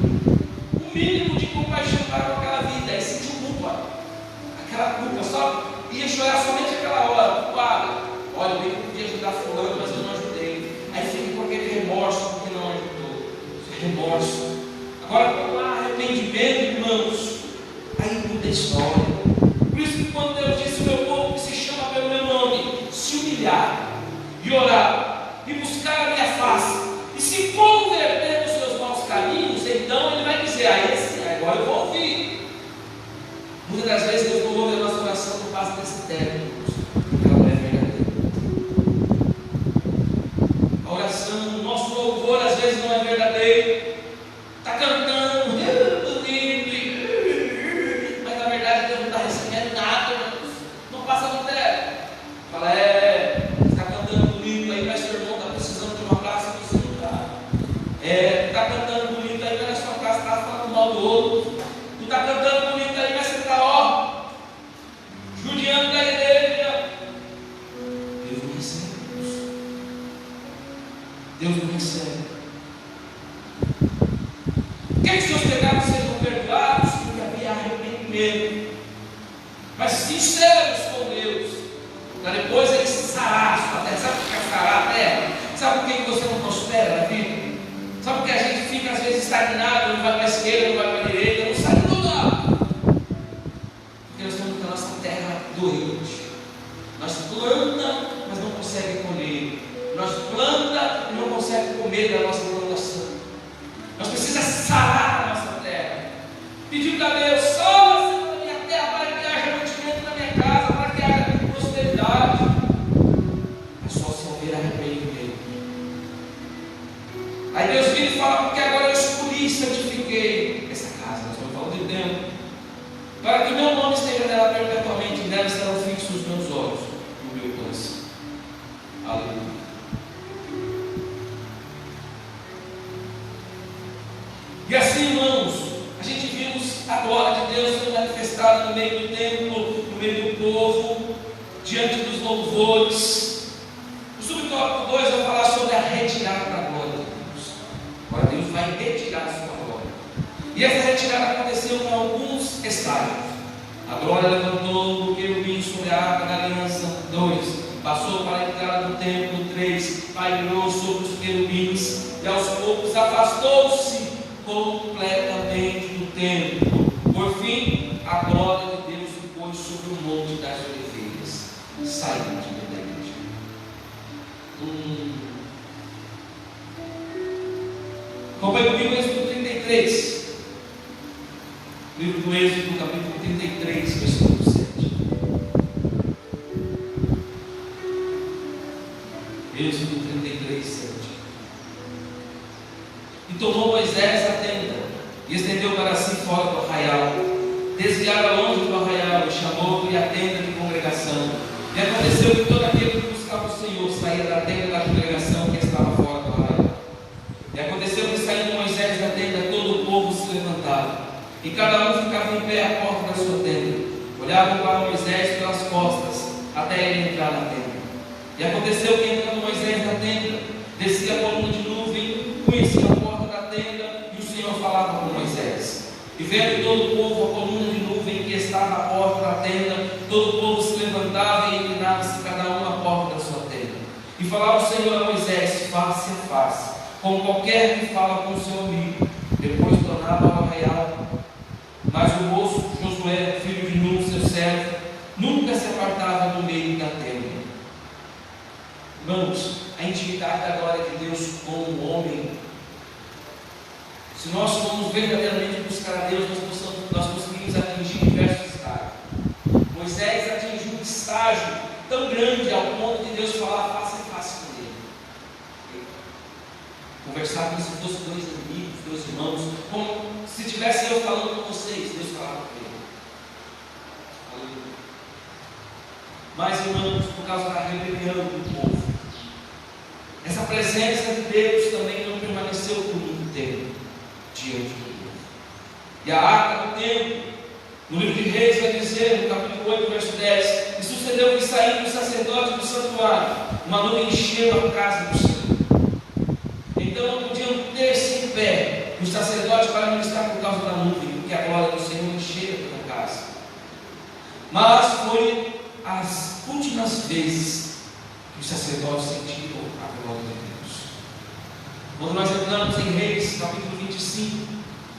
[SPEAKER 2] o mínimo de compaixão para aquela vida, e sentiu culpa. Aquela culpa, só ia chorar somente aquela hora, culpada. Olha, eu bem que podia ajudar fulano, mas eu não ajudei. Aí fica com aquele remorso porque não ajudou. Remorso. Agora, quando há arrependimento, irmãos, aí muda a história. Por isso que quando Deus disse: o meu povo que se chama pelo meu nome, se humilhar e orar e buscar a minha face e se converter nos seus maus caminhos, então Ele vai dizer: aí sim, agora eu vou ouvir. Muitas das vezes Deus não ouve a nossa oração por causa desse término, porque ela não é verdadeira. A oração, o nosso louvor às vezes não é verdadeiro. Está cantando bonito, mas na verdade Deus não está recebendo nada, não passa no teto. Fala: está cantando bonito aí, mas seu irmão está precisando de uma praça que você não está. Está cantando bonito aí, mas a sua casa está falando mal do outro. Tu está cantando bonito aí, mas você está judiando da igreja. Deus não recebe isso. Deus não recebe. Quer que seus pecados sejam perdoados? Porque havia arrependimento, mas sinceros com Deus, para depois Ele sarar a sua terra. Sabe o que é sarar a terra? Sabe por que você não prospera na vida? Sabe por que a gente fica às vezes estagnado, não vai para a esquerda, não vai para a direita, não sai do lugar? Porque nós estamos com a nossa terra doente. Nós planta, mas não consegue colher. Nós planta e não consegue comer da nossa plantação. Nós precisamos sarar a nossa terra. Pedir para Deus: sara a minha terra, para que haja mantimento na minha casa, para que haja prosperidade. É só se houver arrependimento. Aí Deus vira e fala: porque agora eu escolhi e santifiquei essa casa. Nós estamos falando de tempo, para que o meu nome esteja nela perpetuamente, e nela estarão fixos os meus olhos, no meu coração. Aleluia. E assim, irmãos, a gente vimos a glória de Deus sendo manifestada no meio do templo, no meio do povo, diante dos louvores. O subtópico 2 vai falar sobre a retirada da glória de Deus. Agora Deus vai retirar a sua glória. E essa retirada aconteceu em alguns estágios. A glória levantou do querubim sobre a arca da aliança. 2. Passou para a entrada do templo. 3. Pairou sobre os querubins. E aos poucos afastou-se completamente do templo. Por fim, a glória de Deus se pôs sobre o monte das oliveiras, saindo da igreja. Acompanhe comigo o Êxodo 33. Livro do Êxodo, capítulo 33, versículo 7. Êxodo 33, 7. E tomou Moisés a tenda, e estendeu para si fora do arraial, desviara longe do arraial, e chamou-lhe a tenda de congregação. E aconteceu que todo aquele que buscava o Senhor saía da tenda da congregação que estava fora do arraial. E aconteceu que, saindo Moisés da tenda, todo o povo se levantava, e cada um ficava em pé à porta da sua tenda. Olhavam para Moisés pelas costas, até ele entrar na tenda. E aconteceu que, entrando Moisés na tenda, descia a coluna de nuvem, conhecia a porta da tenda, e o Senhor falava com Moisés. E vendo todo o povo a coluna de nuvem que estava à porta da tenda, todo o povo se levantava e inclinava-se cada um à porta da sua tenda. E falava o Senhor a Moisés face a face, como qualquer que fala com o seu amigo. Depois tornava ao arraial. Mas o moço Josué, filho de Nun, seu servo, nunca se apartava do meio da tenda. Irmãos, a intimidade da glória de Deus com o homem, se nós formos verdadeiramente buscar a Deus, nós conseguimos atingir diversos estágios. Moisés atingiu um estágio tão grande ao ponto de Deus falar face a face com ele. Conversar como se fossem dois amigos, dois irmãos, como se estivesse eu falando com vocês, Deus falava com ele. Aleluia. Mas, irmãos, por causa da rebelião do povo, essa presença de Deus também não permaneceu por muito tempo diante do povo. E a arca do templo, no livro de Reis, vai dizer, no capítulo 8, verso 10: e sucedeu que, saindo o sacerdote do santuário, uma nuvem encheu a casa do Senhor. Então não podiam ter-se em pé os sacerdotes para ministrar por causa da nuvem, porque a glória do Senhor enchia toda a casa. Mas foi as últimas vezes que os sacerdotes sentiram a glória de Deus. Quando nós entramos em Reis, capítulo 25,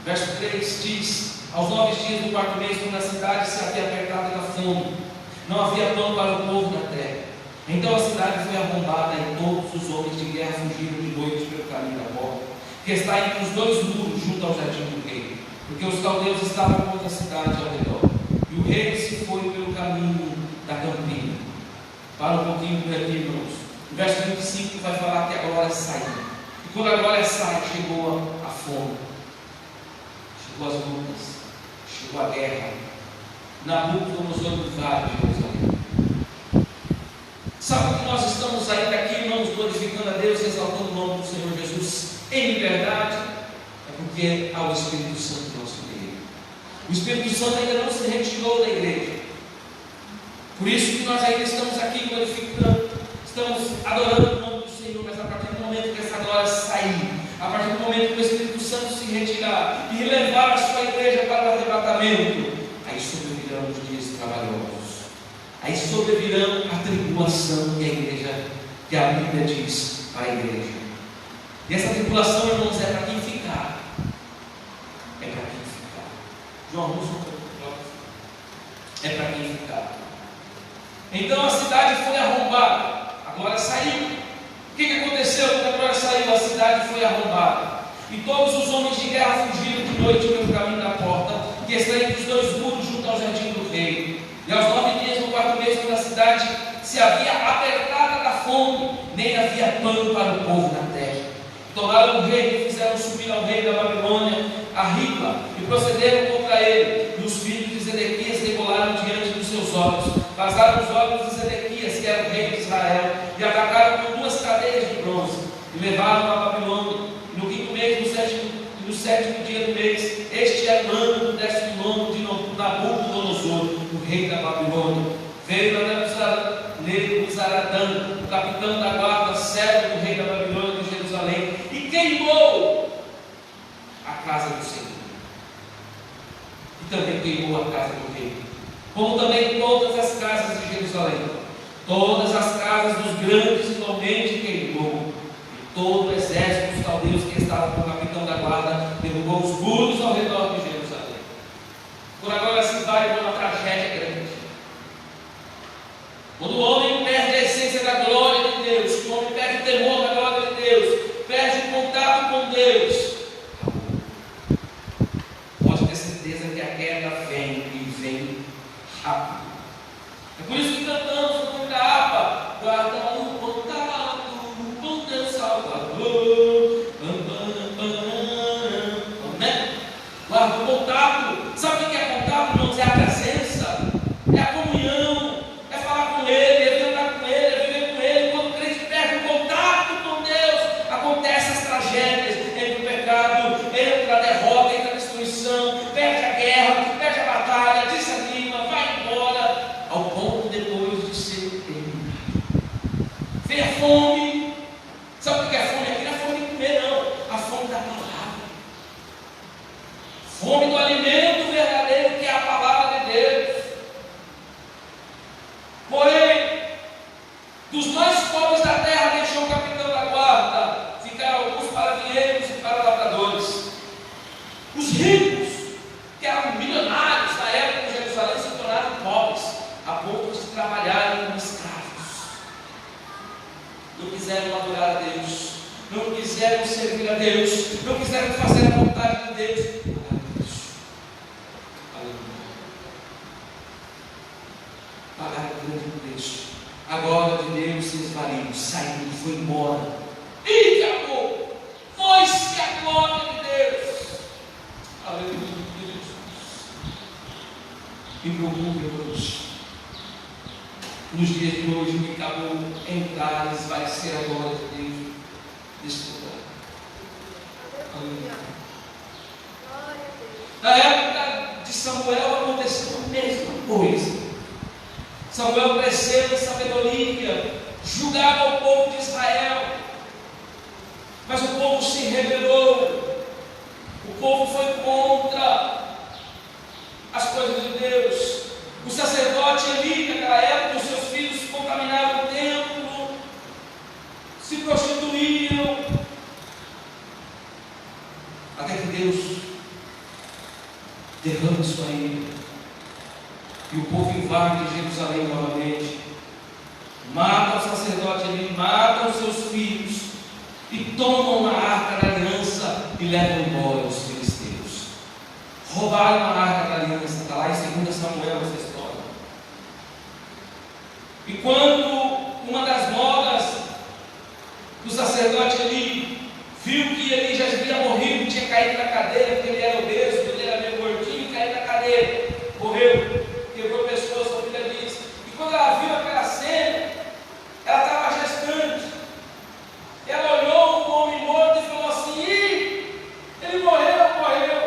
[SPEAKER 2] verso 3, diz: aos 9 dias do 4º mês, quando a cidade se havia apertada da fome, não havia pão para o povo da terra. Então a cidade foi arrombada e todos os homens de guerra fugiram de noite pelo caminho da porta, que está entre os dois muros junto ao jardim do rei, porque os caldeus estavam contra a cidade ao redor. E o rei se foi pelo caminho da campina. Para um pouquinho por aqui, irmãos. O verso 25 vai falar que a glória saiu. E quando a glória sai, chegou a fome, chegou as lutas, chegou a guerra. Nabucodonosor invade Jerusalém. Sabe que nós estamos ainda aqui, irmãos, glorificando a Deus, exaltando o nome do Senhor Jesus em liberdade? É porque há o Espírito Santo no nosso meio. O Espírito Santo ainda não se retirou da igreja. Por isso que nós ainda estamos aqui glorificando, estamos adorando o nome do Senhor, mas a partir do momento que essa glória sair, a partir do momento que o Espírito Santo se retirar e levar a sua igreja para o arrebatamento, aí sobrevirão os dias trabalhosos. Aí sobrevirão a tribulação que a igreja, que a Bíblia diz para a igreja. E essa tribulação, irmãos, é para quem ficar. É para quem ficar. João Russo, é para quem ficar. Então a cidade foi arrombada. A glória saiu. O que aconteceu quando a glória saiu? A cidade foi arrombada. E todos os homens de guerra fugiram de noite pelo caminho da porta, que está entre os dois muros junto ao jardim do rei. E aos 9 dias do 4º mês, quando a cidade se havia apertada da fome, nem havia pão para o povo da terra. Tomaram o rei e fizeram subir ao rei da Babilônia a Ribla, e procederam contra ele. E os filhos de Zedequias regularam diante dos seus olhos, vazaram os olhos de Zedequias, que era o rei de Israel, e atacaram com 2 cadeias de bronze, e levaram a Babilônia. E no 5º mês, no sétimo dia do mês, este é o ano do 10º ano de Nabucodonosor, o rei da Babilônia. Veio Nebuzaradã, o capitão da guarda, servo do rei da Babilônia de Jerusalém, e queimou a casa do Senhor. E também queimou a casa do rei, como também todas as casas de Jerusalém. Todas as casas dos grandes igualmente queimou. E todo o exército dos caldeus que estava com o capitão da guarda derrubou os muros ao redor de Jerusalém. Por agora se vai uma tragédia grande. Quando o homem perde a essência da glória de Deus, quando o homem perde o temor da glória de Deus, perde o contato com Deus, Né? Guarda o contato. Sabe o que é contato, irmãos? É a presença, é a comunhão, é falar com Ele, é andar com Ele, é viver com Ele. Quando o crente perde o contato com Deus, acontecem as tragédias, entra o pecado, entra a derrota, entra a destruição, perde a guerra, perde a batalha, desanima, vai embora, ao ponto depois de ser eliminado. Vem a fome. Sabe o que é fome aqui? Não é fome de comer, não. A fome da palavra. Fome do alimento verdadeiro, que é a palavra de Deus. Porém, dos mais pobres da terra deixou o capitão da guarda. Ficaram alguns para vinheiros e para lavradores. Os ricos, que eram milionários na época de Jerusalém, se tornaram pobres, a ponto de trabalharem como escravos. Não quiseram adorar a Deus, não quiseram servir a Deus, não quiseram fazer a vontade de Deus. Pagaram o grande preço. A glória de Deus se esvaiu, saiu, foi embora. E acabou. Foi-se a glória de Deus. Aleluia. E meu Deus, nos dias de hoje, me acabou entrar e esvaecer a glória de Deus neste lugar. Aleluia. Na época de Samuel aconteceu a mesma coisa. Samuel cresceu em sabedoria, julgava o povo de Israel, mas o povo se rebelou, o povo foi contra as coisas de Deus. O sacerdote Eli, naquela época, os seus filhos contaminavam o templo, se prostituíam, até que Deus derrama sua ira. E o povo invade Jerusalém novamente, mata o sacerdote ali, mata os seus filhos, e tomam a arca da aliança e levam embora os filisteus. Roubaram a arca da aliança, está lá em 2 Samuel essa história. E quando uma das noras do sacerdote ali viu que ele já havia morrido, tinha caído na cadeira, porque ele era obeso, ele era meio gordinho, caiu na cadeira, morreu. Quebrou o pescoço, a Bíblia diz. E quando ela viu aquela cena, ela estava gestante. Ela olhou o homem morto e falou assim: ele morreu, morreu.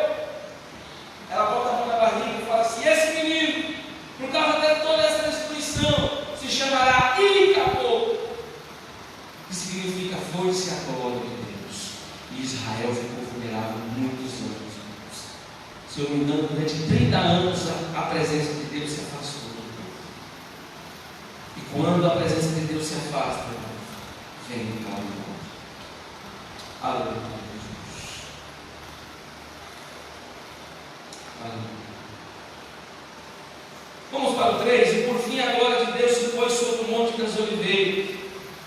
[SPEAKER 2] Ela bota a mão na barriga e fala assim: esse menino, por causa de toda essa destruição, se chamará Icabô, que significa foi-se a glória de Deus. E Israel ficou vulnerável muitos anos. Se eu não me engano, durante 30 anos a presença de Deus se afastou do povo. E quando a presença de Deus se afasta, vem o caminho. Aleluia. Aleluia. Vamos para o 3. E por fim a glória de Deus se pôs sobre o Monte das Oliveiras.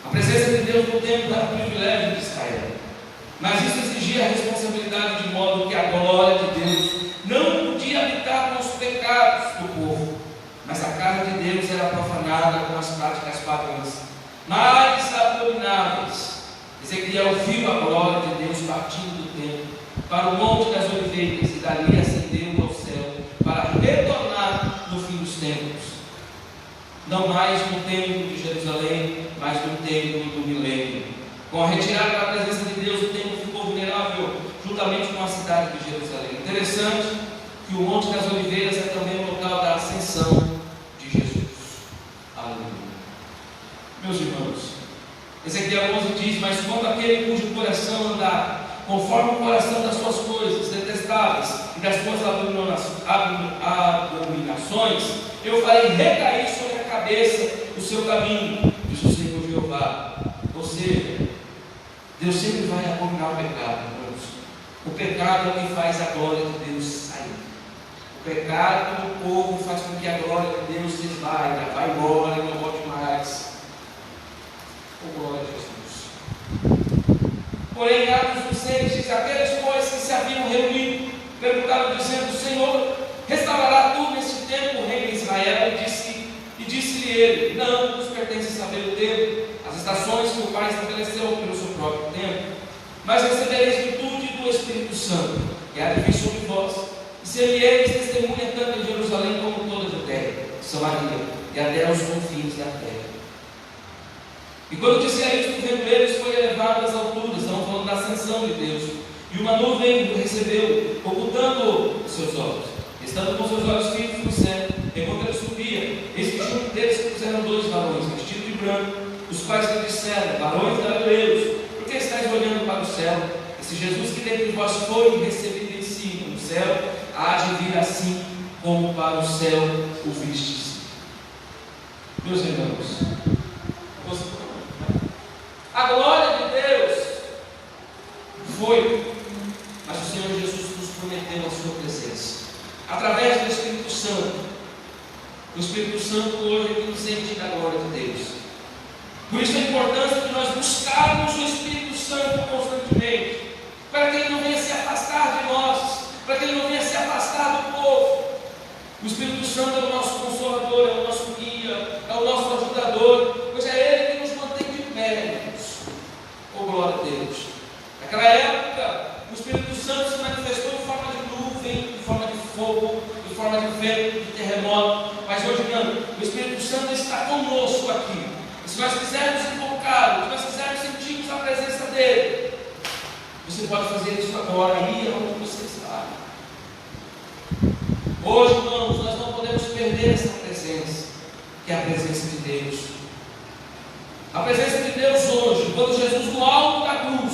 [SPEAKER 2] A presença de Deus no templo era um privilégio de Israel, mas isso exigia a responsabilidade, de modo que a glória de Deus não podia habitar com os pecados do povo, mas a carne de Deus era profanada com as práticas pagãs mais abomináveis. Ezequiel viu a glória de Deus partindo do templo para o Monte das Oliveiras e dali ascendeu ao céu para retornar no fim dos tempos, não mais no templo de Jerusalém, mas no templo do milênio. Com a retirada da presença de Deus, o templo ficou vulnerável juntamente com a cidade de Jerusalém. Interessante que o Monte das Oliveiras é também o local da ascensão de Jesus. Aleluia. Meus irmãos, Ezequiel 11 diz: mas quando aquele cujo coração andar conforme o coração das suas coisas detestáveis e das suas abominações, eu farei recair sobre a cabeça o seu caminho, diz o Senhor Jeová. Ou seja, Deus sempre vai abominar o pecado, irmãos. O pecado é o que faz a glória de Deus sair. O pecado do povo faz com que a glória de Deus se esvaia, vai embora e não volte mais. Oh, glória a Jesus. Porém, Atos 6 diz: aqueles, pois, que se haviam reunido, perguntaram, dizendo: Senhor, restaurará tu neste tempo o rei de Israel? E disse-lhe ele: não nos pertence saber o tempo, as estações que o Pai estabeleceu pelo seu próprio tempo. do Espírito Santo, que há de vir sobre vós, e sereis testemunha tanto em Jerusalém como em toda a Judéia, Samaria, e até aos confins da terra. E quando disseram isto, vendo eles, foi elevado às alturas, estamos falando da ascensão de Deus, e uma nuvem o recebeu, ocultando os seus olhos. Estando com seus olhos fitos no céu, enquanto ele subia, eis que junto deles se puseram 2 varões, vestidos de branco, os quais lhe disseram: varões galileus, por que estáis olhando para o céu? Esse Jesus que dentre vós foi recebido em cima no céu, há de vir assim como para o céu o vistes. Meus irmãos, a glória de Deus foi, mas o Senhor Jesus nos prometeu a sua presença através do Espírito Santo. O Espírito Santo hoje é que nos enche da glória de Deus. Por isso a importância de nós buscarmos o Espírito Santo constantemente, para que ele não venha se afastar de nós, para que ele não venha se afastar do povo. O Espírito Santo é o nosso consolador, é o nosso guia, é o nosso ajudador, pois é ele que nos mantém de pé. Oh, glória a Deus! Naquela época, o Espírito Santo se manifestou em forma de nuvem, em forma de fogo, em forma de vento, de terremoto. Mas hoje não, o Espírito Santo está conosco aqui. E se nós quisermos invocá-lo, se nós quisermos sentirmos a presença dele, você pode fazer isso agora, aí onde você está. Hoje, irmãos, nós não podemos perder essa presença, que é a presença de Deus. A presença de Deus hoje, quando Jesus no alto da cruz,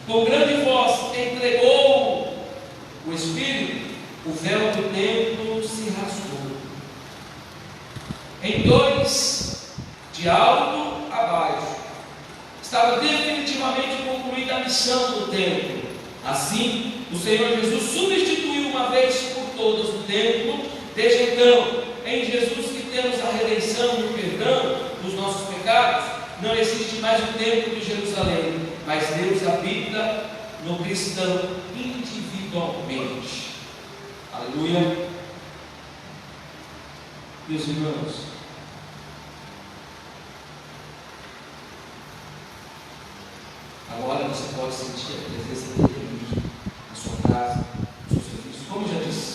[SPEAKER 2] com grande voz, entregou o Espírito, o véu do templo se rasgou em 2, de alto a baixo. Estava definitivamente concluída a missão do templo. Assim, o Senhor Jesus substituiu uma vez por todas o templo. Desde então, em Jesus que temos a redenção e o perdão dos nossos pecados, não existe mais o templo de Jerusalém, mas Deus habita no cristão individualmente. Aleluia. Meus irmãos, agora você pode sentir a presença dele na sua casa, no seu serviço, como eu já disse,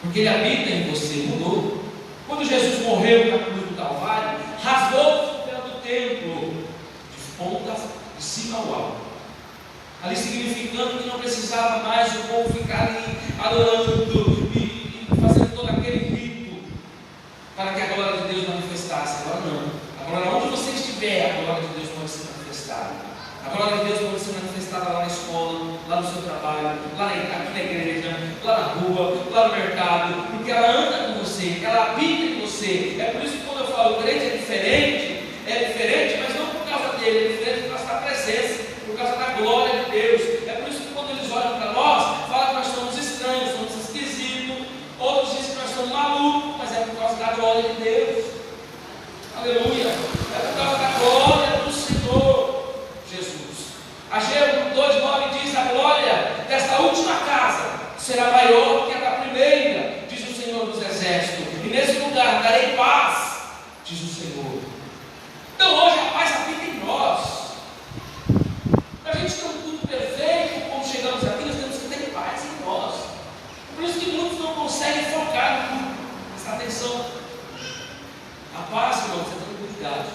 [SPEAKER 2] porque ele habita em você, mudou. Quando Jesus morreu na cruz do Calvário, rasgou o véu do templo de ponta de cima ao alto, ali significando que não precisava mais o povo ficar ali adorando e fazendo todo aquele rito para que a glória de Deus manifestasse. Agora não. Agora, onde você estiver, a glória de Deus pode ser manifestada. A glória de Deus pode ser manifestada lá na escola, lá no seu trabalho, aqui na igreja, lá na rua, lá no mercado, porque ela anda com você, ela habita em você. É por isso que quando eu falo o crente é diferente, mas não por causa dele, é diferente por causa da presença, por causa da glória de Deus. É por isso que quando eles olham para nós, falam que nós somos estranhos, somos esquisitos, outros dizem que nós somos malucos, mas é por causa da glória de Deus. Aleluia! É por causa da glória do Senhor Jesus. Ageu 2:9 diz: a glória desta última casa será maior que a da primeira, diz o Senhor dos Exércitos, e nesse lugar darei paz, diz o Senhor. Então hoje a paz habita em nós. Para a gente ter um tudo perfeito, como chegamos aqui, nós temos que ter paz em nós. Por isso que muitos não conseguem focar no tudo. Presta atenção. A paz, irmãos, é tranquilidade.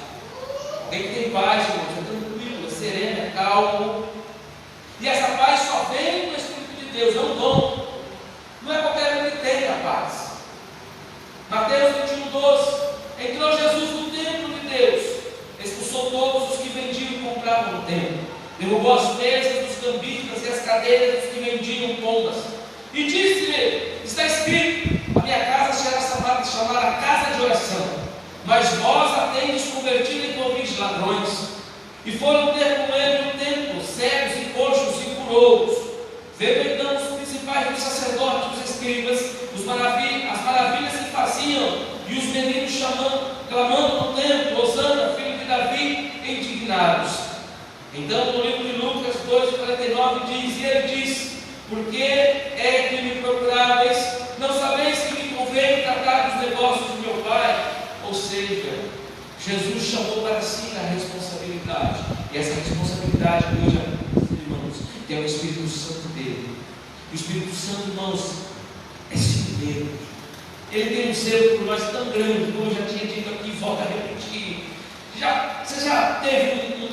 [SPEAKER 2] Alguém que tem paz, irmãos, é tranquilo, é sereno, é calmo. E essa paz só vem do Espírito de Deus, é um dom. Não é qualquer um que tem a paz. Mateus 21:12. Entrou Jesus no templo de Deus, expulsou todos os que vendiam e compravam no templo, derrubou as mesas dos cambistas e as cadeiras dos que vendiam pombas, e disse-lhe: está escrito, a minha casa será chamada casa de oração, mas vós a tendes convertido em covil de ladrões. E foram ter com ele no templo cegos e coxos e curou-os. Vendo então os principais dos sacerdotes, os escribas, as maravilhas que faziam, e os meninos clamando no templo: Hosana, filho de Davi, indignados. Então no livro de Lucas 2:49 diz: e ele disse: por que é que me procuráveis? Não sabeis que me convém tratar dos negócios de meu Pai? Ou seja, Jesus chamou para si a responsabilidade, e essa responsabilidade hoje, irmãos, irmãos, que é o Espírito Santo dele. O Espírito Santo, irmãos, é ciumento. Ele tem um zelo por nós tão grande, como eu já tinha dito aqui, volta a repetir. Você já teve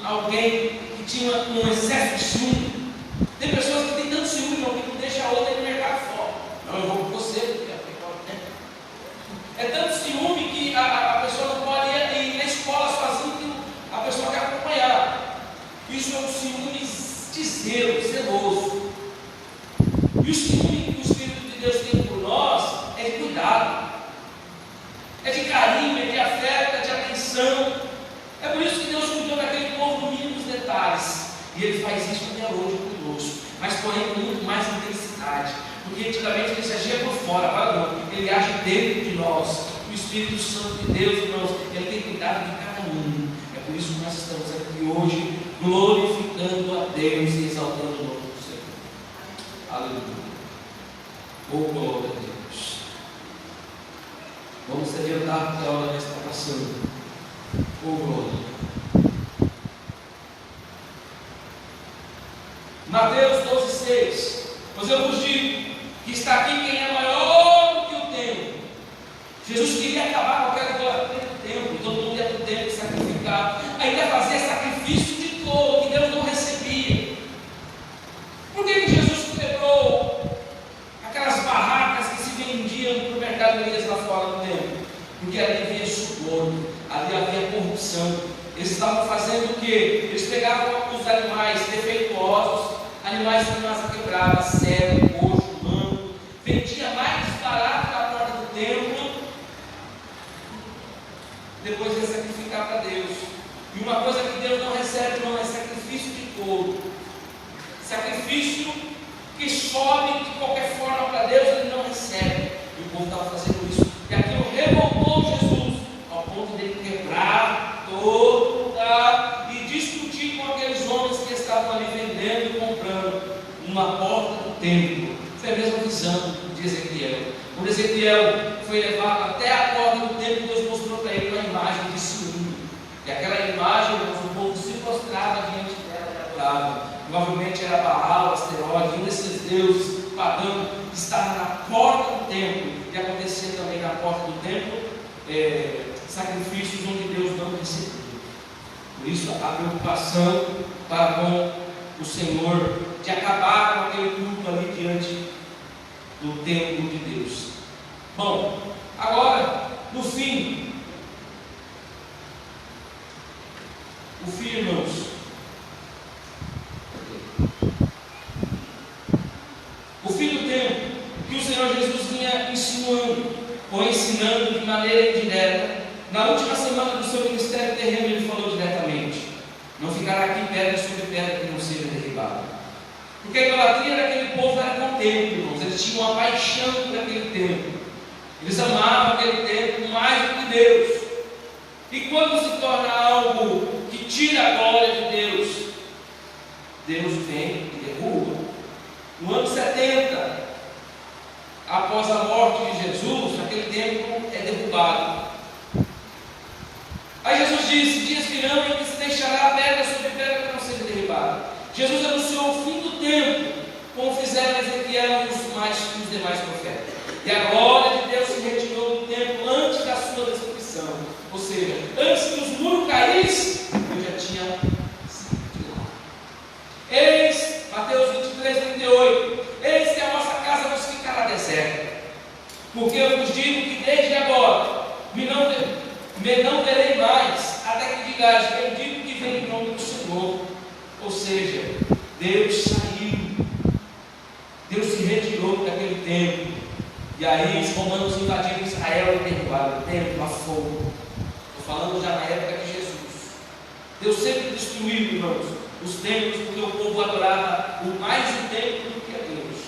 [SPEAKER 2] alguém que tinha um excesso de ciúme? Tem pessoas que têm tanto ciúme, irmão, que não deixa a outra ir no mercado fora. Não, eu vou com você, porque é tanto ciúme que a pessoa não pode ir na escola sozinha, que a pessoa quer acompanhar. Isso é um ciúme de zelo, zeloso. E o ciúme que o Espírito de Deus tem por nós é de cuidado, é de carinho, é de afeto, é de atenção. É por isso que Deus cuidou daquele povo no mínimo dos detalhes. E Ele faz isso até hoje conosco, mas porém com muito mais intensidade. Porque antigamente Ele se agia por fora, agora não. Ele age dentro de nós. O Espírito Santo de Deus, irmãos, Ele tem cuidado de cada um. É por isso que nós estamos aqui hoje, glorificando a Deus e exaltando o nome do Senhor. Aleluia. Oh, glória a Deus. Vamos se adiantar porque a hora já está passando. Oh, glória. Mateus 12,6. Mas eu vos digo que está aqui quem é maior do que o templo. Jesus queria acabar com aquela idolatria do templo. Todo mundo ia para o templo sacrificar. Ainda fazer sacrifício de todo que Deus não recebia. Por que Jesus quebrou aquelas barracas que se vendiam no mercado de lá fora do templo? Porque ali havia suborno, ali havia corrupção. Eles estavam fazendo o quê? Eles pegavam os animais defeituosos, animais com massa quebrada, cego, coxo, manco, vendia mais barato na porta do templo, depois ia sacrificar para Deus. E uma coisa que Deus não recebe, não é sacrifício de touro. Sacrifício que sobe de qualquer forma para Deus, Ele não recebe. E o povo estava fazendo isso. E aquilo revoltou Jesus, ao ponto de ele quebrar todo lugar e discutir com aqueles homens que estavam ali vendendo e comprando uma porta do templo. Foi a mesma visão de Ezequiel. Quando Ezequiel foi levado até a porta do templo, Deus mostrou para ele uma imagem de ciúme. E aquela imagem, o povo se prostrava diante dela e adorava. Provavelmente era Baal, Asteroide, um desses deuses pagãos que estava na porta do templo. E acontecia também na porta do templo sacrifícios onde Deus não recebia. Por isso a preocupação para com o Senhor de acabar com aquele culto ali diante do templo de Deus. Bom, agora no fim, irmãos, o fim do tempo que o Senhor Jesus vinha insinuando ou ensinando de maneira indireta. Na última semana do seu ministério terreno, ele falou diretamente: não ficará aqui pedra sobre pedra que não seja derribada. Porque a idolatria daquele povo era com o templo, irmãos. Eles tinham uma paixão por aquele templo. Eles amavam aquele templo mais do que Deus. E quando se torna algo que tira a glória de Deus, Deus vem e derruba. No ano 70, após a morte de Jesus, aquele templo é derrubado. Aí Jesus disse: dias virão em que se deixará pedra sobre pedra para não seja derribada. Jesus anunciou o fim do tempo, como fizeram Ezequiel e os demais profetas. E a glória de Deus se retirou do templo antes da sua destruição. Ou seja, antes que os muros caíssem, eu já tinha saído de lá. Eis, Mateus 23, 38, eis que a vossa casa vos ficará deserta. Porque eu vos digo que desde agora me não verei mais, até que digais: bendito que vem em nome do Senhor. Ou seja, Deus saiu, Deus se retirou daquele templo. E aí os romanos invadiram Israel e derrubaram o templo a fogo. Estou falando já na época de Jesus. Deus sempre destruiu, irmãos, os templos, porque o povo adorava mais o templo do que a Deus.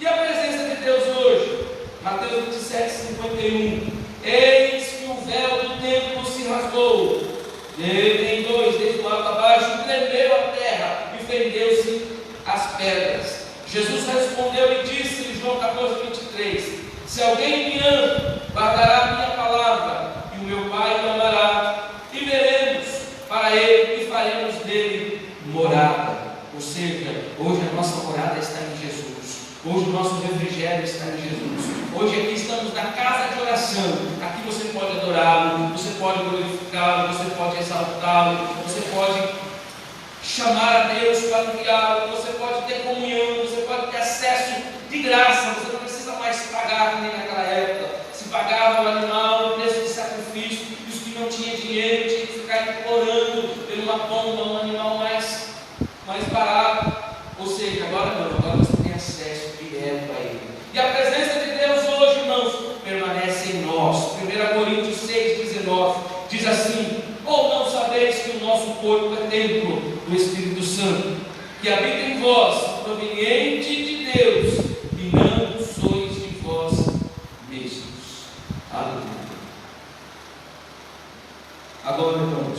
[SPEAKER 2] E a presença de Deus hoje? Mateus 27, 51. Eis que o véu do templo se rasgou, em dois, desde o alto a baixo, tremeu a terra e fendeu-se as pedras. Jesus respondeu e disse em João 14, 23: se alguém me ama, guardará a minha palavra, e o meu Pai o amará, e veremos para ele e faremos dele morada. Ou Ou seja, hoje a nossa morada está em Jesus. Hoje o nosso refrigério está em Jesus. Hoje aqui estamos na casa de oração. Aqui você pode adorá-lo, você pode glorificá-lo, você pode exaltá-lo, você pode chamar a Deus para enviá-lo, você pode ter comunhão, você pode ter acesso de graça, você não precisa mais pagar nem naquela época. Se pagava o animal, o preço de sacrifício, e os que não tinham dinheiro tinham que ficar implorando por uma pomba, um animal mais barato. Ou seja, agora não, agora você tem acesso direto a Ele. E a presença de Deus hoje, irmãos, permanece em nós. 1 Coríntios 6,19 diz assim: ou não sabeis que o nosso corpo é templo do Espírito Santo, que habita em vós, proveniente de Deus, e não sois de vós mesmos. Aleluia. Agora, irmãos,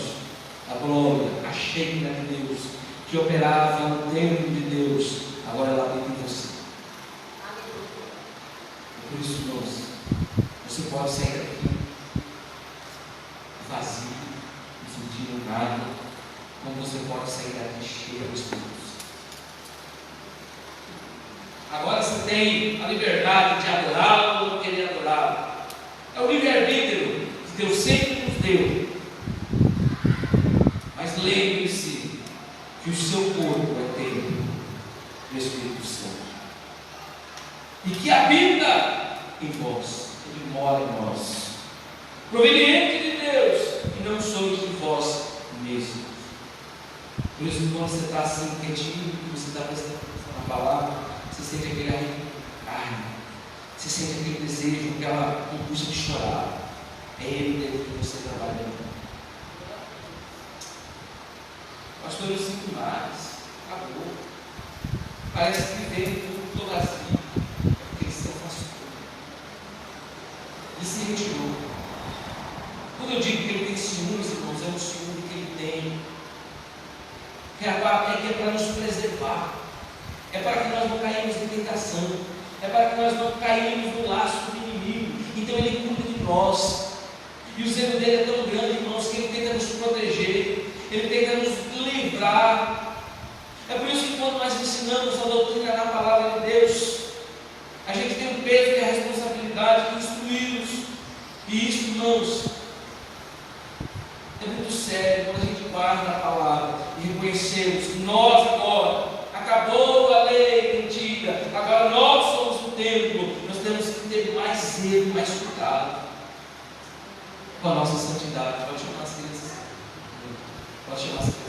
[SPEAKER 2] a glória, a Shekinah de Deus, que operava no templo de Deus, agora ela habita em você. Por isso, irmãos, você pode sair daqui vazio, não sentindo nada, como você pode sair daqui cheio do Espírito Santo. Agora você tem a liberdade de adorá-lo ou não querer adorá-lo. É o livre-arbítrio que Deus sempre nos deu. Mas lembre-se que o seu corpo é templo do Espírito Santo, e que habita em vós, Ele mora em nós, proveniente de Deus, e não sois de vós mesmos. Por isso, quando você está assim quietinho, você está prestando atenção na palavra, você sente aquele arrepio de carne, você sente aquele desejo, aquela angústia de chorar. É Ele dentro de você trabalhando. Pastor, eu sinto mais, acabou. Parece que vem tudo vazio, porque ele se afastou, ele se retirou. Quando eu digo que ele tem ciúmes, irmãos, é um ciúme que ele tem, que é para nos preservar, é para que nós não caímos em tentação, é para que nós não caímos no laço do inimigo. Então ele cuida de nós, e o zelo dele é tão grande, irmãos, que ele tenta nos proteger, ele tenta nos livrar. É por isso que quando nós ensinamos a doutrina na palavra de Deus, a gente tem o peso e a responsabilidade de instruí-los. E isso, irmãos, é muito sério quando a gente guarda a palavra e reconhecemos que nós agora, acabou a lei mentira, agora nós somos o templo. Nós temos que ter mais zelo, mais cuidado com a nossa santidade. Pode chamar as crianças, pode chamar as crianças.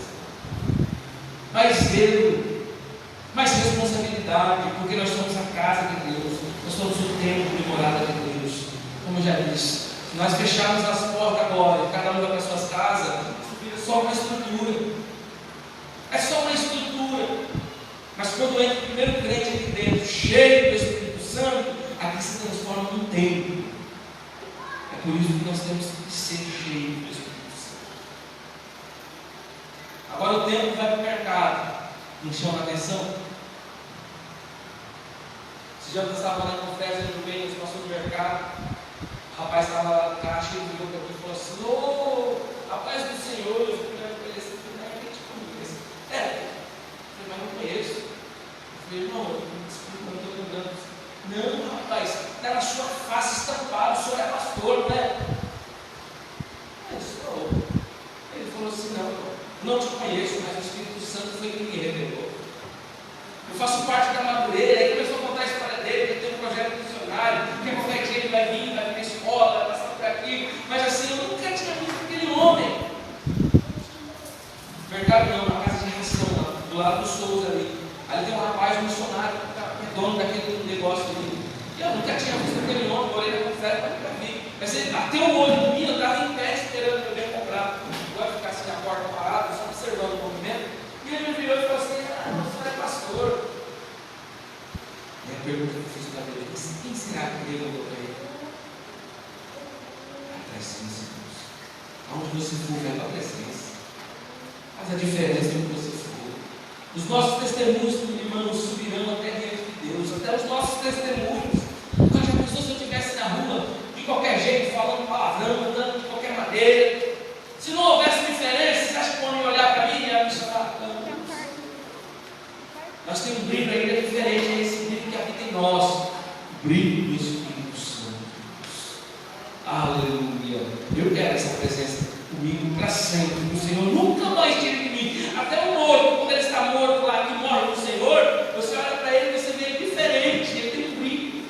[SPEAKER 2] Mais zelo, mais responsabilidade, porque nós somos a casa de Deus, nós somos o templo de morada de Deus. Como eu já disse, se nós fecharmos as portas agora, e cada um vai para as suas casas, é só uma estrutura. É só uma estrutura. Mas quando entra o primeiro crente aqui dentro, cheio do Espírito Santo, aqui se transforma num templo. É por isso que nós temos que ser cheios do Espírito Santo. Agora o tempo vai para o mercado. Não chama a atenção? Esse dia eu estava na conferência do meio, nós passamos no mercado. O rapaz estava lá no caixa e virou para mim e falou assim: ô, a paz do Senhor. Eu falei, não conheço, não é que te conheço. Eu falei, mas não conheço. Eu falei, não, desculpa, não estou lembrando. Não, rapaz, está na sua face estampado, o senhor é pastor, não é? Ele falou assim: não te conheço, mas o Espírito Santo foi quem me revelou. Eu faço parte da Madureira. Aí começou a contar a história dele, que ele tem um projeto missionário, que qualquer dia ele vai vir na escola, vai passar por aqui. Mas assim, eu nunca tinha visto aquele homem. Mercado não, uma casa de ração lá, do lado do Souza ali. Ali tem um rapaz, um missionário, que é dono daquele negócio ali. E eu nunca tinha visto aquele homem, orei na conferência, mas nunca vi. Mas ele bateu o olho em mim, eu estava em pé esperando eu vir comprar. Vai ficar assim na porta parada, só observando o movimento. E ele me virou e falou assim: o senhor é pastor. E a pergunta que eu fiz para ele: quem será que Deus mandou para ele? A presença de Deus. Aonde você for, vai para a presença. Faz a diferença onde você for. Os nossos testemunhos, irmãos, subirão até diante de Deus. Até os nossos testemunhos. Mas já pensou se eu estivesse na rua, de qualquer jeito, falando palavrão, andando de qualquer maneira? Se não houvesse diferença, você acha que quando ia olhar para mim e ia me chamar? Não. Mas tem um brilho ainda diferente, é esse brilho que habita em nós, o brilho do Espírito Santo. Aleluia! Eu quero essa presença comigo para sempre. O Senhor nunca mais tira de mim. Até o morto, quando ele está morto lá, que morre no Senhor, você olha para ele e você vê ele diferente, ele tem um brilho.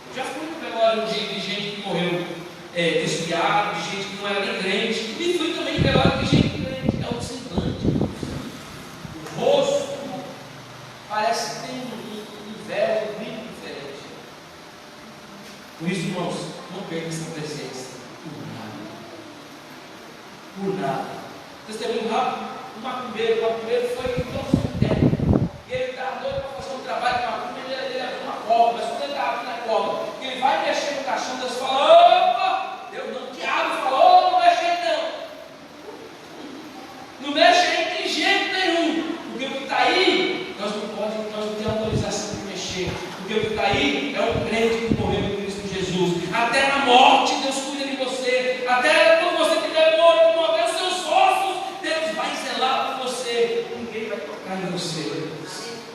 [SPEAKER 2] Eu já fui no velório de gente que morreu desviado, de gente que não era nem crente, e fui também no velório de gente crente, é o semblante, o rosto, parece que tem um véu, um brilho diferente. Por isso, irmãos, não perca essa presença por nada. Testemunho rápido, o macumbeiro foi em todo o cemitério, e ele estava doido para fazer um trabalho com a macumba, ele abriu uma cova, mas quando ele estava abrindo a cova, ele vai mexer no caixão, Deus fala: opa! Deus não, o diabo falou: não mexe aí não mexe aí de jeito nenhum, porque o que está aí, nós não temos autorização de mexer, porque o que está aí é um crente que morreu em Cristo Jesus. Até na morte Deus cuida de você, até quando você estiver morto, até os seus ossos, Deus vai zelar por você, ninguém vai tocar em você.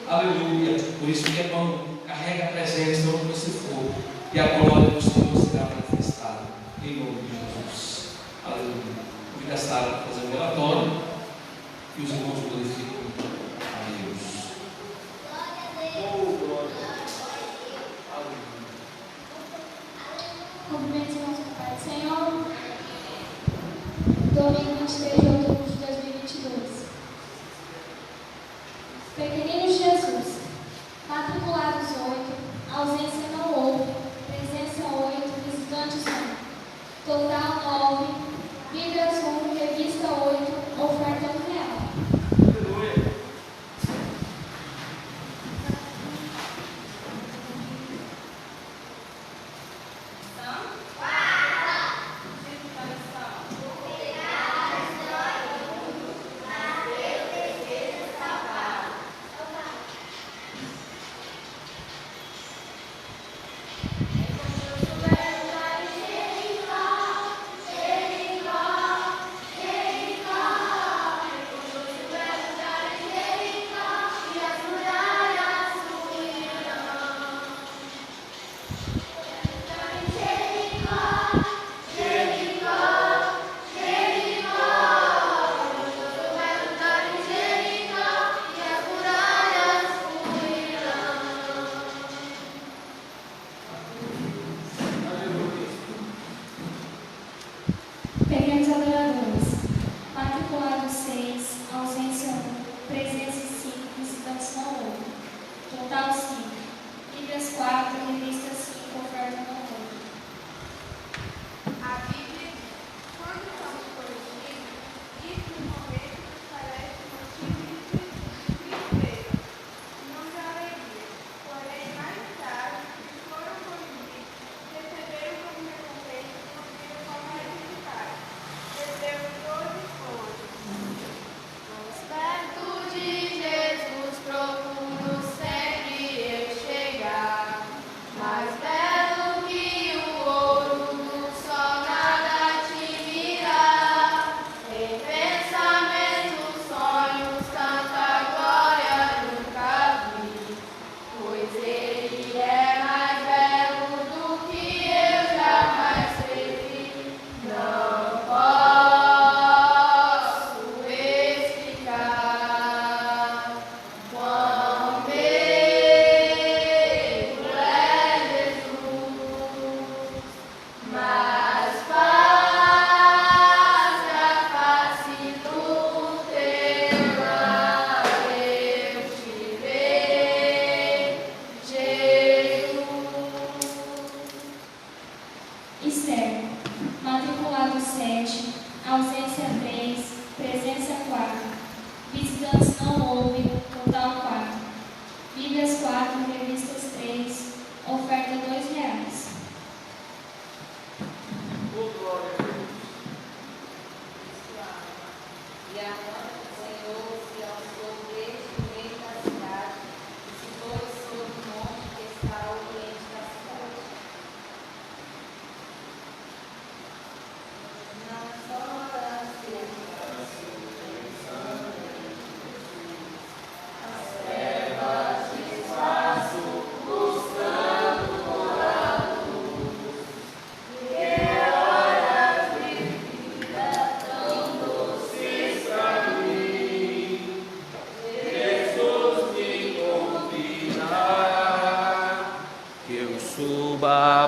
[SPEAKER 2] Aleluia! Por isso que é bom, carrega a presença onde você for, e a glória do Senhor será manifestada em nome de Jesus. Aleluia! Convido a Sara para fazer um relatório e os irmãos glorificam a Deus.
[SPEAKER 4] Cumprimentos, irmãos, com a paz do Senhor. Domingo 23 de outubro de 2022. Pequeninos de Jesus. Matriculados 8, ausência não houve, presença 8, visitantes 1. Total 9, vidas 1, revista 8, oferta 1 real.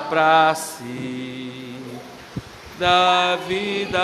[SPEAKER 5] para si, da vida